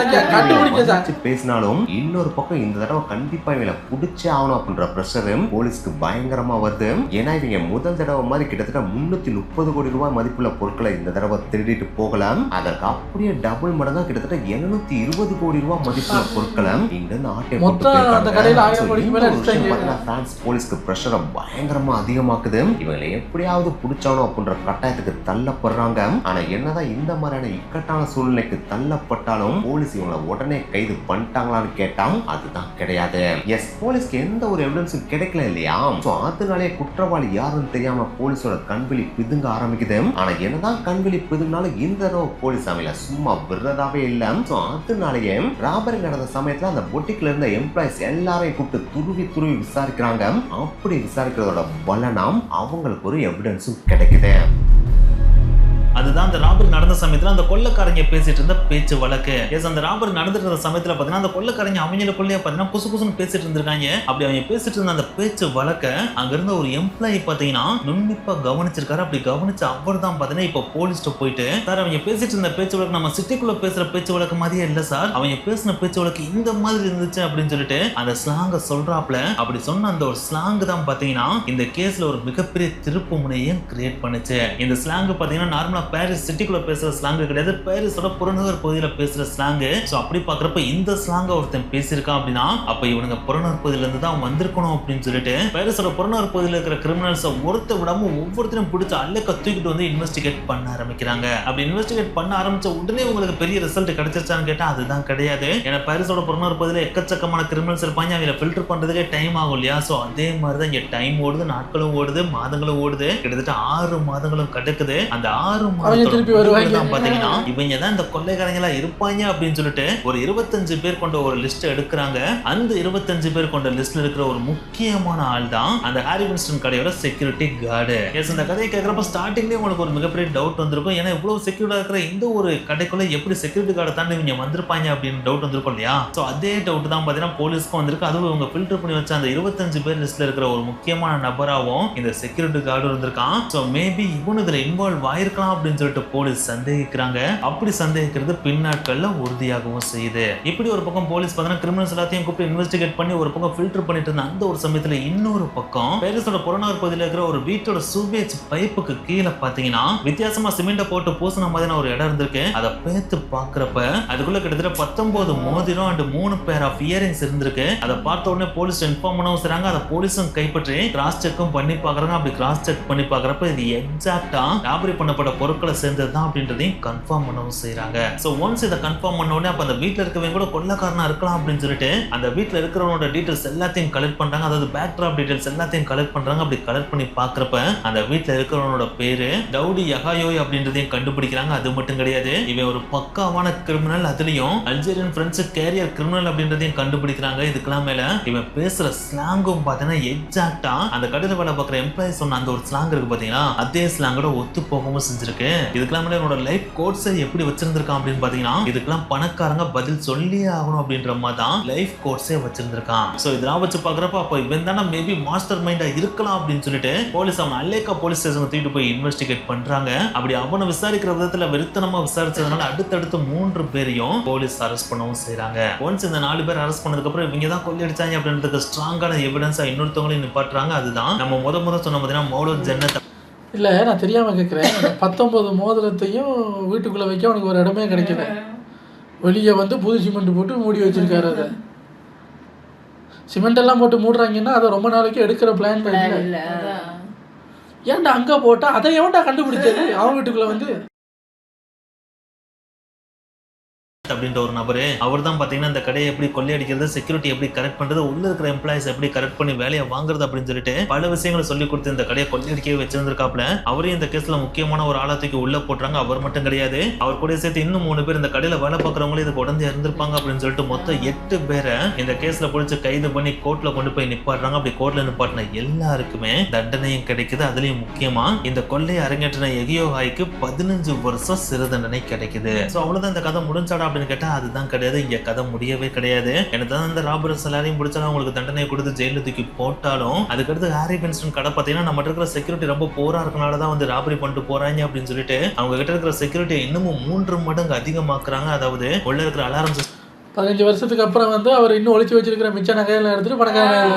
பேசினாலும் இன்னொரு பக்கம் இந்த தடவை கண்டிப்பா இவங்களை பிடிச்சே ஆகணும் அப்படின்ற பிரஷர் போலீஸ்க்கு பயங்கரமா வருது. ஏன்னா இவங்க முதல் தடவை மாதிரி கிட்டத்தட்ட 330 கோடி ரூபாய் மதிப்புள்ள பொருட்களை இந்த தடவை திருடிட்டு போகலாம். அதற்கு அப்படியே டபுள் மடங்கா கிட்டத்தட்ட 720 கோடி ரூபாய் மதிப்புள்ள பொருட்களை இங்க இருந்து ஆட்டை போட்டு பிரான்ஸ் போலீஸ்க்கு பிரஷரை பயங்கரமா அதிகமாக்குது. இவங்களை எப்படியாவது பிடிச்சாலும் அப்படின்ற கட்டாயத்துக்கு தள்ளப்படுறாங்க. ஆனா என்னதான் இந்த மாதிரியான இக்கட்டான சூழ்நிலைக்கு தள்ளப்பட்டாலும் போலீஸ் இவங்களை உடனே கைது பண்ணிட்டாங்களான்னு கேட்டா அதுதான் கிடையாது. எஸ், போலீஸ்க்கு எந்த ஒரு எவிடன்ஸும் கிடைக்கல இல்லையா? அதனாலே குற்றவாளி யாருன்னு தெரியாம போலீஸோட கண்விழி பிதுங்க ஆரம்பிக்குது. ஆனா என்னதான் கண்விழி பிதுங்கினாலும் இந்த தடவை போலீஸ் அவங்கள சும்மா விடுறதாவே இல்ல. அதனாலேயே ராபரி நடந்த சமயத்துல அந்த பொட்டிக்ல இருந்த எம்ப்ளாயிஸ் எல்லாரையும் கூப்பிட்டு துருவி விசாரிக்கிறாங்க. அப்படி விசாரிக்கிறதோட பலனாம் அவங்களுக்கு ஒரு எவிடன்ஸும் கிடைக்குது. அதுதான் அந்த ராபரி நடந்த சமயத்துல அந்த கொள்ளக்காரங்க பேசிட்டு இருந்த பேச்சு வழக்கு. அந்த ராபரி நடந்துட்டு இருந்த சமயத்துல பாத்தீங்கன்னா அந்த கொள்ளக்காரங்க அவங்களுக்குள்ளேயே பாத்தீங்கன்னா குசு குசுன்னு பேசிட்டு இருந்திருக்காங்க. அப்படி அவங்க பேசிட்டு இருந்த அந்த பேச்சு வழக்க அங்க இருந்த ஒரு எம்ப்ளாயி பாத்தீங்கன்னா நுண்ணிப்பா கவனிச்சிருக்காரு. அப்படி கவனிச்ச அவர் தான் பாத்தீங்கன்னா இப்ப போலீஸ்ட போயிட்டு, சார் அவங்க பேசிட்டு இருந்த பேச்சு வழக்கு நம்ம சிட்டிக்குள்ள பேசுற பேச்சு வழக்கு மாதிரியே இல்ல சார், அவங்க பேசின பேச்சு வழக்கு இந்த மாதிரி இருந்துச்சு அப்படின்னு சொல்லிட்டு அந்த ஸ்லாங்க சொல்றாப்ல. அப்படி சொன்ன அந்த ஒரு ஸ்லாங் தான் பாத்தீங்கன்னா இந்த கேஸ்ல ஒரு மிகப்பெரிய திருப்பு முனையும் கிரியேட் பண்ணுச்சு. இந்த ஸ்லாங் பாத்தீங்கன்னா நார்மலா பாரிஸ் சிட்டிக்குள்ள பேசுற ஸ்லாங் கிடையாது, பாரிஸோட புறநகர் பகுதியில பேசுற ஸ்லாங். சோ அப்படி பாக்குறப்ப இந்த ஸ்லாங்க ஒருத்தன் பேசியிருக்கான் அப்படின்னா அப்ப இவனுங்க புறநகர் பகுதியில இருந்து தான் வந்திருக்கணும் அப்படின்னு சொல்லிட்டு பாரிஸோட புறநகர் பகுதியில இருக்கிற கிரிமினல்ஸை ஒருத்த விடாம ஒவ்வொருத்தரும் பிடிச்ச அல்லக்க தூக்கிட்டு வந்து இன்வெஸ்டிகேட் பண்ண ஆரம்பிக்கிறாங்க. அப்படி இன்வெஸ்டிகேட் பண்ண ஆரம்பிச்ச உடனே உங்களுக்கு பெரிய ரிசல்ட் கிடைச்சிருச்சான்னு கேட்டா அதுதான் கிடையாது. ஏன்னா பாரிஸோட புறநகர் பகுதியில எக்கச்சக்கமான கிரிமினல்ஸ் இருப்பாங்க, அவங்களை ஃபில்டர் பண்றதுக்கே டைம் ஆகும் இல்லையா? சோ அதே மாதிரிதான் இங்க டைம் ஓடுது, நாட்களும் ஓடுது, மாதங்களும் ஓடுது, கிட்டத்தட்ட 6 மாதங்களும் கிடக்குது. அந்த 6 பாத்தீங்கன்னா இவங்க தான் இந்த கொள்ளைக்காரங்களா இருப்பாங்க அப்படின்னு சொல்லிட்டு ஒரு 25 பேர் கொண்ட ஒரு லிஸ்ட் எடுக்கிறாங்க. அந்த 25 பேர் கொண்ட லிஸ்ட்ல இருக்கிற ஒரு முக்கியமான ஆள் தான் அந்த ஹாரி வின்ஸ்டன் கடையோட செக்யூரிட்டி கார்டு. இந்த கதையை கேட்கறப்ப ஸ்டார்டிங்லேயே உங்களுக்கு ஒரு மிகப்பெரிய டவுட் வந்திருக்கும். ஏன்னா இவ்வளவு செக்யூரிட்டா இருக்கிற இந்த ஒரு கடைக்குள்ள எப்படி செக்யூரிட்டி கார்டை தாண்டி இவங்க வந்திருப்பாங்க அப்படின்னு டவுட் வந்திருக்கும் இல்லையா? சோ அதே டவுட் தான் பாத்தீங்கன்னா போலீஸ்க்கும் வந்திருக்கு. அதுவும் இவங்க ஃபில்டர் பண்ணி வச்ச அந்த 25 பேர் லிஸ்ட்ல இருக்கிற ஒரு முக்கியமான நபராகவும் இந்த செக்யூரிட்டி கார்டு இருந்திருக்கான். சோ மேபி இவனு இதுல இன்வால்வ் ஆயிருக்கலாம் அப்படின்னு அப்படின்னு சொல்லிட்டு போலீஸ் சந்தேகிக்கிறாங்க. அப்படி சந்தேகிக்கிறது பின்னாட்கள்ல உறுதியாகவும் செய்யுது. இப்படி ஒரு பக்கம் போலீஸ் பார்த்தா கிரிமினல்ஸ் எல்லாத்தையும் கூப்பிட்டு இன்வெஸ்டிகேட் பண்ணி ஒரு பக்கம் ஃபில்டர் பண்ணிட்டு இருந்த அந்த ஒரு சமயத்துல இன்னொரு பக்கம் பாரிஸோட புறநகர் பகுதியில் இருக்கிற ஒரு வீட்டோட சூவேஜ் பைப்புக்கு கீழே பாத்தீங்கன்னா வித்தியாசமா சிமெண்ட போட்டு பூசின மாதிரியான ஒரு இடம் இருந்திருக்கு. அதை பேத்து பாக்குறப்ப அதுக்குள்ள கிட்டத்தட்ட 19 மோதிரம் அண்ட் 3 பேர் ஆஃப் இயரிங்ஸ் இருந்திருக்கு. அதை பார்த்த உடனே போலீஸ் இன்ஃபார்ம் பண்ணவும் செய்றாங்க. அதை போலீஸும் கைப்பற்றி கிராஸ் செக்கும் பண்ணி பாக்குறாங்க. அப்படி கிராஸ் செக் பண்ணி பாக்குறப்ப இது எக்ஸாக்டா ராபரி பண்ணப்பட்ட பொருட்களை சேர்ந்ததுதான் அப்படின்றதையும் கன்ஃபார்ம் பண்ணவும் செய்றாங்க. சோ ஒன்ஸ் இதை கன்ஃபார்ம் பண்ண உடனே அப்ப அந்த வீட்டுல இருக்கவங்க கூட கொள்ளக்காரனா இருக்கலாம் அப்படின்னு சொல்லிட்டு அந்த வீட்டுல இருக்கிறவனோட டீடைல்ஸ் எல்லாத்தையும் கலெக்ட் பண்றாங்க. அதாவது பேக்ட்ராப் டீடைல்ஸ் எல்லாத்தையும் கலெக்ட் பண்றாங்க. அப்படி கலெக்ட் பண்ணி பாக்குறப்ப அந்த வீட்டுல இருக்கிறவனோட பேரு டவுடி யகாயோய் அப்படின்றதையும் கண்டுபிடிக்கிறாங்க. அது மட்டும் கிடையாது, இவன் ஒரு பக்காவான கிரிமினல், அதுலயும் அல்ஜீரியன் பிரெஞ்சு கேரியர் கிரிமினல் அப்படின்றதையும் கண்டுபிடிக்கிறாங்க. இதுக்கெல்லாம் மேல இவன் பேசுற ஸ்லாங்கும் பாத்தீங்கன்னா எக்ஸாக்டா அந்த கடையில வேலை பார்க்குற எம்ப்ளாயிஸ் சொன்ன அந்த ஒரு ஸ்லாங் இருக்கு பாத்தீங்கன்னா அதே ஸ்லாங்கோட ஒத்து போகவும் செஞ்சிருக்கு. இதுக்கெல்லாம் மேல என்னோட லைஃப் கோட்ஸை எப்படி வச்சிருந்திருக்கான் அப்படின்னு பாத்தீங்கன்னா இதுக்கெல்லாம் பணக்காரங்க பதில் சொல்லியே ஆகணும் அப்படின்ற மாதிரி தான் லைஃப் கோட்ஸே வச்சிருந்திருக்கான். சோ இதெல்லாம் வச்சு பாக்குறப்ப அப்ப இவன் தானே மேபி மாஸ்டர் மைண்டா இருக்கலாம் அப்படின்னு சொல்லிட்டு போலீஸ் அவன் அலேக்கா போலீஸ் ஸ்டேஷன் தூக்கிட்டு போய் இன்வெஸ்டிகேட் பண்றாங்க. அப்படி அவனை விசாரிக்கிற விதத்துல வெறுத்தனமா விசாரிச்சதுனால அடுத்தடுத்து 3 பேரையும் போலீஸ் அரெஸ்ட் பண்ணவும் செய்றாங்க. ஒன்ஸ் இந்த 4 பேர் அரெஸ்ட் பண்ணதுக்கு அப்புறம் இவங்க தான் கொள்ளையடிச்சாங்க அப்படின்றதுக்கு ஸ்ட்ராங்கான எவிடன்ஸா இன்னொருத்தவங்களையும் நிப்பாட்டுறாங்க. அதுதான் நம்ம முத சொன்ன பார்த்தீங்கன்னா மௌலூத் ஜன்னத். இல்லை, நான் தெரியாமல் கேட்குறேன். 19 மோதிரத்தையும் வீட்டுக்குள்ளே வைக்க அவனுக்கு ஒரு இடமே கிடைக்கல. வெளியே வந்து புது சிமெண்ட் போட்டு மூடி வச்சிருக்காரு. அதை சிமெண்ட் எல்லாம் போட்டு மூடுறாங்கன்னா அதை ரொம்ப நாளைக்கு எடுக்கிற பிளான் இல்லை. ஏன்டா அங்கே போட்டா அதை எவன்டா கண்டுபிடிச்சது அவன் வீட்டுக்குள்ளே வந்து அப்படின்ற ஒரு நபரு அவர் தான் பாத்தீங்கன்னா இந்த கடையை எப்படி கொள்ளையடிக்கிறது, செக்யூரிட்டி எப்படி கரெக்ட் பண்றது, உள்ள இருக்கிற எம்ப்ளாயிஸ் எப்படி கரெக்ட் பண்ணி வேலையை வாங்குறது அப்படின்னு சொல்லிட்டு பல விஷயங்களை சொல்லி கொடுத்து இந்த கடையை கொள்ளையடிக்கவே வச்சிருந்திருக்காப்ல. அவரையும் இந்த கேஸ்ல முக்கியமான ஒரு ஆளாத்துக்கு உள்ள போட்டுறாங்க. அவர் மட்டும் கிடையாது, அவர் கூட சேர்த்து இன்னும் 3 பேர் இந்த கடையில வேலை பார்க்கறவங்களும் இதுக்கு உடனே இருந்திருப்பாங்க அப்படின்னு சொல்லிட்டு மொத்தம் 8 பேரை இந்த கேஸ்ல பிடிச்சு கைது பண்ணி கோர்ட்ல கொண்டு போய் நிப்பாட்டுறாங்க. அப்படி கோர்ட்ல நிப்பாட்டின எல்லாருக்குமே தண்டனையும் கிடைக்குது. அதுலயும் முக்கியமா இந்த கொள்ளை அரங்கேற்றின யகியோஹாய்க்கு 15 வருஷம் சிறை தண்டனை கிடைக்குது. சோ அவ்வளவுதான் இந்த கதை முடிஞ்சாடா அப்படின்னு கேட்டா அதுதான் கிடையாது. இங்க கதை முடியவே கிடையாது. என்னதான் இந்த ராபர்ஸ் எல்லாரையும் பிடிச்சாலும் அவங்களுக்கு தண்டனை கொடுத்து ஜெயில தூக்கி போட்டாலும் அதுக்கடுத்து ஹாரி பென்ஸ்டன் கடை பார்த்தீங்கன்னா நம்ம இருக்கிற செக்யூரிட்டி ரொம்ப போரா இருக்கனாலதான் வந்து ராபரி பண்ணிட்டு போறாங்க அப்படின்னு சொல்லிட்டு அவங்க கிட்ட இருக்கிற செக்யூரிட்டி இன்னமும் 3 மடங்கு அதிகமாக்குறாங்க. அதாவது உள்ள இருக்கிற அலாரம் 15 வருஷத்துக்கு அப்புறம் வந்து அவர் இன்னும் ஒழிச்சு வச்சிருக்கிற மிச்ச நகையெல்லாம் எடுத்துட்டு பணக்காரங்க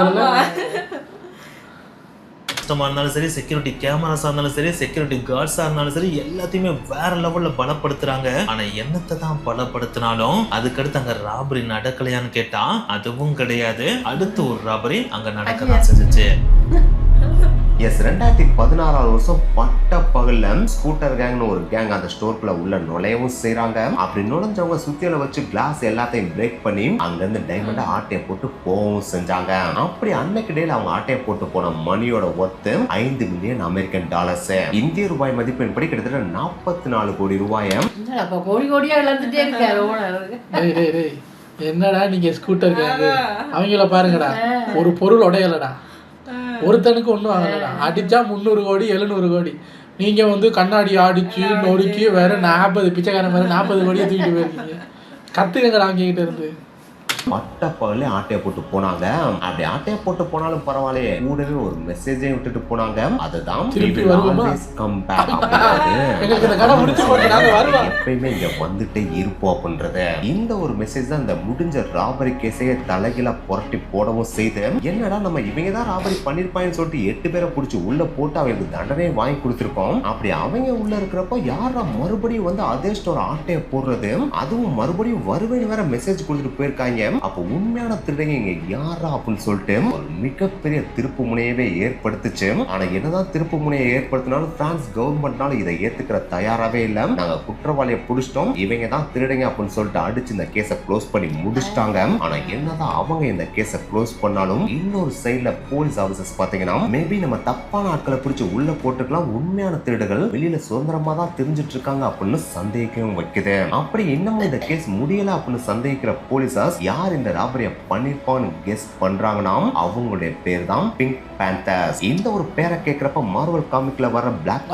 இருந்தாலும் சரி, செக்யூரிட்டி கேமராஸா இருந்தாலும் சரி, செக்யூரிட்டி கார்ட்ஸா இருந்தாலும் சரி, எல்லாத்தையுமே வேற லெவல்ல பலப்படுத்துறாங்க. ஆனா என்னத்தை தான் பலப்படுத்தினாலும் அதுக்கடுத்து அங்க ராபரி நடக்கலையான்னு கேட்டா அதுவும் கிடையாது. அடுத்து ஒரு ராபரி அங்க நடக்கதான் செஞ்சுச்சு. எஸ் 2016 வருஷம் பட்ட பகல்ல ஸ்கூட்டர் கேங்னு ஒரு கேங் அந்த ஸ்டோர்க்குள்ள உள்ள நுழையவும் செய்றாங்க. அப்படி நுழைஞ்சவங்க சுத்தியில வச்சு கிளாஸ் எல்லாத்தையும் பிரேக் பண்ணி அங்க இருந்து டைமண்ட ஆட்டையை போட்டு போகவும் செஞ்சாங்க. அப்படி அன்னைக்கு டேல அவங்க ஆட்டையை போட்டு போன மணியோட ஒர்த்து $5 மில்லியன் அமெரிக்கன் டாலர்ஸ், இந்திய ரூபாய் மதிப்பின்படி கிட்டத்தட்ட 44 கோடி ரூபாய். கோடியா இழந்துட்டே இருக்காரு. என்னடா நீங்க ஸ்கூட்டர் கேங்கு அவங்கள பாருங்கடா, ஒரு பொருள் உடையலடா, ஒருத்தனுக்கு ஒன்றும் ஆகலடா. அடிச்சா 300 கோடி 700 கோடி. நீங்க வந்து கண்ணாடி அடிச்சு நொறுக்கி வேற 40 பிச்சைக்காரன் வேற 40 கோடியை தூக்கிட்டு போயிருக்கீங்க. கத்துக்கங்கடா அவங்க கிட்ட இருந்து. பட்ட பகலே ஆட்டையை போட்டு போனாங்க. அப்படி ஆட்டையை போட்டு போனாலும் பரவாயில்லையே, கூடவே ஒரு மெசேஜையும் விட்டுட்டு போனாங்க. அதுதான் எப்பயுமே இங்க வந்துட்டே இருப்போம் அப்படின்றது. இந்த ஒரு மெசேஜ் தான் இந்த முடிஞ்ச ராபரி கேஸையே தலைகீழா புரட்டி போடவும் செய்து, என்னடா நம்ம இவங்க தான் ராபரி பண்ணிருப்பாங்கன்னு சொல்லிட்டு 8 பேரை பிடிச்சி உள்ள போட்டு அவங்களுக்கு தண்டனையை வாங்கி கொடுத்துருக்கோம். அப்படி அவங்க உள்ள இருக்கிறப்ப யாரா மறுபடியும் வந்து அதே ஸ்டோர் ஆட்டையை போடுறது, அதுவும் மறுபடியும் வருவேன்னு வேற மெசேஜ் கொடுத்துட்டு போயிருக்காங்க. அப்ப உண்மையான திருடங்க இங்க யாரா அப்படின்னு சொல்லிட்டு ஒரு மிகப்பெரிய திருப்பு முனையவே ஏற்படுத்துச்சு. ஆனா என்னதான் திருப்பு முனையை ஏற்படுத்தினாலும் பிரான்ஸ் கவர்மெண்ட்னால இதை ஏத்துக்கிற தயாராவே இல்ல. நாங்க குற்றவாளியை புடிச்சிட்டோம், இவங்க தான் திருடங்க அப்படின்னு சொல்லிட்டு அடிச்சு இந்த கேஸை க்ளோஸ் பண்ணி முடிச்சிட்டாங்க. ஆனா என்னதான் அவங்க இந்த கேஸை க்ளோஸ் பண்ணாலும் இன்னொரு சைட்ல போலீஸ் ஆபீசர்ஸ் பாத்தீங்கன்னா மேபி நம்ம தப்பான ஆட்களை பிடிச்சு உள்ள போட்டுக்கலாம், உண்மையான திருடுகள் வெளியில சுதந்திரமா தான் தெரிஞ்சிட்டு இருக்காங்க அப்படின்னு சந்தேகிக்கவும் வைக்குது. அப்படி இன்னமும் இந்த கேஸ் முடியல அப்படின்னு சந்தேகிக்கிற போலீசார்ஸ் யார் இந்த ராபரியை பண்ணிருப்பான்னு கெஸ் பண்றாங்கன்னா அவங்களுடைய பேர் தான் பிங்க் பேந்தர்ஸ். இந்த ஒரு பேரை கேட்கிறப்ப மார்வல் காமிக்ல வர பிளாக்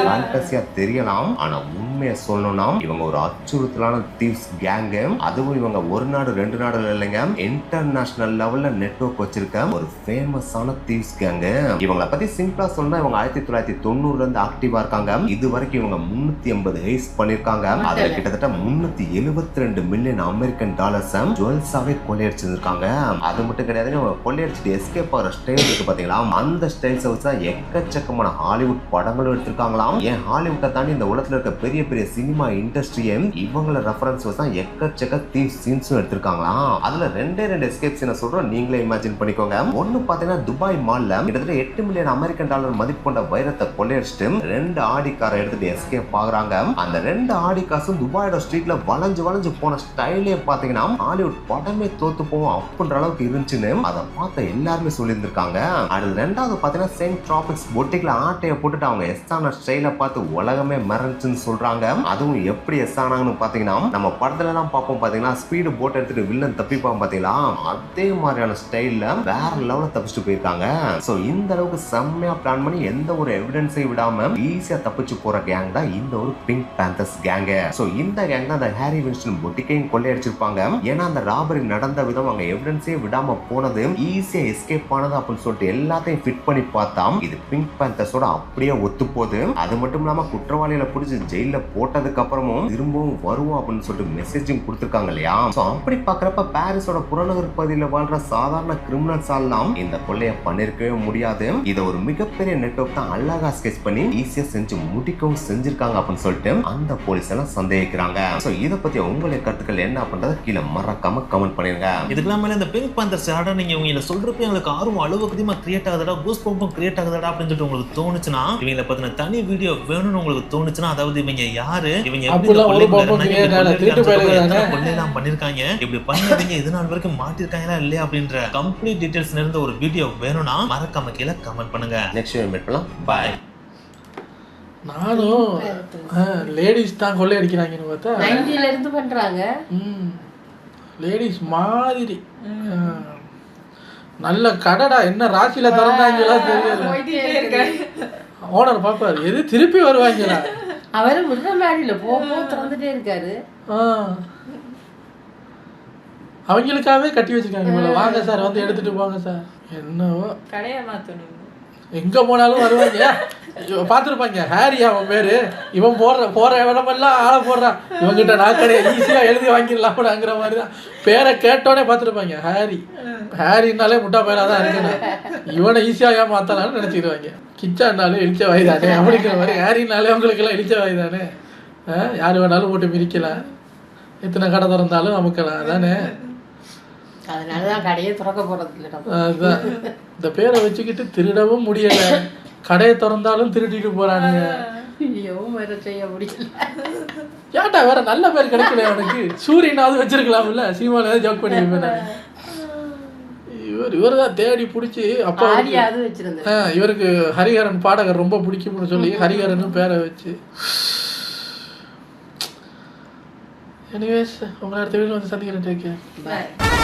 ஃபேண்டஸியா தெரியலாம். ஆனா உண்மையை சொல்லணும்னா இவங்க ஒரு அச்சுறுத்தலான தீவ்ஸ் கேங். அதுவும் இவங்க ஒரு நாடு 2 நாடு இல்லைங்க, இன்டர்நேஷனல் லெவல்ல நெட்வொர்க் வச்சிருக்க ஒரு ஃபேமஸான தீவ்ஸ் கேங். இவங்களை பத்தி சிம்பிளா சொன்னா இவங்க 1990 இருந்து ஆக்டிவா இருக்காங்க. இது வரைக்கும் இவங்க 380 ஹெய்ஸ் பண்ணிருக்காங்க. அதுல கிட்டத்தட்ட 372 மில்லியன் அமெரிக்கன் டாலர்ஸ் ஜுவல்ஸாவே கொள்ளையடிச்சிருக்காங்க. அது மட்டும் கிடையாது, இவங்க கொள்ளையடிச்சிட்டு எஸ்கேப் ஆகிற ஸ்டைல் இருக்கு பாத்தீங்களா, அந்த ஸ்டைல்ஸ் வச்சு தான் எக்கச்சக்கமான ஹாலிவுட் படங்களும் எடுத்திருக்காங்களாம். ஏன் ஹாலிவுட்டை தாண்டி இந்த உலகத்துல இருக்க பெரிய பெரிய சினிமா இண்டஸ்ட்ரியை இவங்கள ரெஃபரன்ஸ் வச்சு தான் எக்கச்சக்க தீவ் சீன்ஸும் எடுத்திருக்காங்களாம். அதுல 2 எஸ்கேப் சீனை சொல்றோம், நீங்களே இமேஜின் பண்ணிக்கோங்க. ஒன்னு பாத்தீங்கன்னா துபாய் மால்ல கிட்டத்தட்ட 8 மில்லியன் அமெரிக்கன் டாலர் மதிப்பு கொண்ட வைரத்தை கொள்ளையடிச்சிட்டு 2 ஆடி காரை எடுத்துட்டு எஸ்கேப் ஆகுறாங்க. அந்த 2 ஆடி காசும் துபாயோட ஸ்ட்ரீட்ல வளைஞ்சு வளைஞ்சு போன ஸ்டைலே பாத்தீங்கன்னா ஹாலிவுட் படமே தோத்து போவோம் அப்படின்ற அளவுக்கு இருந்துச்சுன்னு அதை பார்த்த எல்லாருமே சொல்லியிருந்திருக்காங்க. அடுத்து 2வது பாத்தீங்கன்னா செயின்ட் டிராபிக்ஸ் பொட்டிக்ல ஆட்டையை போட்டுட்டு அவங்க எஸ் ஆன ஸ்டைல பார்த்து உலகமே மறந்துச்சுன்னு சொல்றாங்க. அதுவும் எப்படி எஸ் ஆனாங்கன்னு பாத்தீங்கன்னா நம்ம படத்துல எல்லாம் பார்ப்போம் பாத்தீங்கன்னா ஸ்பீடு போட் எடுத்துட்டு வில்லன் தப்பிப்பான் பாத்தீங்களா, அதே மாதிரியான ஸ்டைல்ல வேற லெவல்ல தப்பிச்சுட்டு போயிருக்காங்க. சோ இந்த அளவுக்கு செம்மையா பிளான் பண்ணி எந்த ஒரு எவிடன்ஸை விடாம ஈஸியா தப்பிச்சு போற கேங் தான் இந்த ஒரு பிங்க் பேந்தர்ஸ் கேங். சோ இந்த கேங் தான் அந்த ஹாரி வின்ஸ்டன் பொட்டிக்கையும் கொள்ளையடிச்சிருப்பாங்க. ஏன்னா அந்த ராபரி நடந்த விதம், அவங்க எவிடன்ஸே விடாம போனது, ஈஸியா எஸ்கேப் ஆனது அப்படின்னு சொல்லிட்டு எல்லாத்தையும் ஃபிட் பண்ணி பார்த்தா இது பிங்க் பேந்தர்ஸோட அப்படியே ஒத்து போகுது. அது மட்டும் இல்லாம குற்றவாளிகளை பிடிச்சி ஜெயில போட்டதுக்கு அப்புறமும் திரும்பவும் வருவோம் அப்படின்னு சொல்லிட்டு மெசேஜும் கொடுத்திருக்காங்க இல்லையா. சோ அப்படி பாக்குறப்ப பாரிஸோட புறநகர் பகுதியில் வாழ்ற சாதாரண கிரிமினல்ஸ் எல்லாம் இந்த கொள்ளையை பண்ணிருக்கவே முடியாது. இதை ஒரு மிகப்பெரிய நெட்வொர்க் தான் அழகா ஸ்கெச் பண்ணி ஈஸியா செஞ்சு முடிக்கவும் செஞ்சிருக்காங்க அப்படின்னு சொல்லிட்டு அந்த போலீஸ் எல்லாம் சந்தேகிக்கிறாங்க. சோ இதை பத்தி உங்களுடைய கருத்துக்கள் என்ன அப்படின்றத கீழே மறக்காம கமெண்ட் பண்ணிருங்க. இதுக்கெல்லாம் மேல இந்த பிங்க் பேந்தர்ஸ் ஆட நீங்க இவங்க சொல்றப்ப எங்களுக்கு ஆர்வம் அளவுக்கு அதிகமா கிரியேட் ஆகுதுடா, கூஸ் பம்பும் கிரியேட் ஆகுதுடா அப்படின்னு சொல்லிட்டு உங்களுக்கு தோணுச்சுன்னா, இவங்களை பத்தின தனி வீடியோ வேணும்னு உங்களுக்கு தோணுச்சுன்னா, அதாவது இவங்க யாரு, இவங்க கொள்ளையெல்லாம் பண்ணிருக்காங்க, இப்படி பண்ணீங்க இது நாள் வரைக்கும் மாட்டிருக்காங்களா இல்லையா அப்படின்ற கம்ப்ளீட் டீடைல்ஸ் இருந்த ஒரு வீடியோ வேணும்னா மறக்காம கீழே கமெண்ட் பண்ணுங்க. நெக்ஸ்ட் வீடியோ மீட் பண்ணலாம். பாய். நானும் லேடிஸ் தான் கொள்ளையடிக்கிறாங்கன்னு பார்த்தா 90ல இருந்து பண்றாங்க. லேடிஸ் மாதிரி நல்ல கடடா, என்ன ராசியில திறந்தாங்களா தெரியல. ஓனர் பாப்பாரு எது திருப்பி வருவாங்களா, அவரு விடுற மாதிரில போக திறந்துட்டே இருக்காரு. அவங்களுக்காகவே கட்டி வச்சிருக்காங்க. வாங்க சார் வந்து எடுத்துட்டு போங்க சார். என்னவோ கடையை மாற்றணும், எங்க போனாலும் வருவாங்க. பார்த்துருப்பாங்க ஹாரி அவன் பேரு, இவன் போற இடமெல்லாம் ஆளை போடுறான், இவங்கிட்ட நான் கடையை ஈஸியாக எழுதி வாங்கிடலாம்ங்கிற மாதிரி தான் பேரை கேட்டோடனே பார்த்துருப்பாங்க. ஹாரினாலே முட்டா பேராக தான் இருக்கணும், இவனை ஈஸியாக ஏமாத்தலாம்னு நினச்சிடுவாங்க. கிச்சானாலே இழிச்ச வாய்தானே அப்படிங்கிற மாதிரி, ஹாரினாலே அவங்களுக்கெல்லாம் இழிச்ச வாய்தானே, யார் வேணாலும் போட்டு மிரிக்கலாம், எத்தனை கடை திறந்தாலும் நமக்கலாம் தானே. அதனாலதான் கடையை திறக்க போறது இல்லை. அதுதான் இந்த பேரை வச்சுக்கிட்டு திருடவும் முடியல, கடையை திறந்தாலும் திருட்டிட்டு போறானுங்க. செய்ய முடியல. ஏன்டா வேற நல்ல பேர் கிடைக்கல அவனுக்கு, சூரியனாவது வச்சிருக்கலாம்ல, சீமானாவது ஜோக் பண்ணிருப்பேன். இவர் தான் தேடி பிடிச்சி அப்பா வச்சிருந்தேன். இவருக்கு ஹரிஹரன் பாடகர் ரொம்ப பிடிக்கும்னு சொல்லி ஹரிஹரன் பேரை வச்சு. எனிவேஸ் உங்களை அடுத்த வீட்டில் வந்து சந்திக்கிறேன்.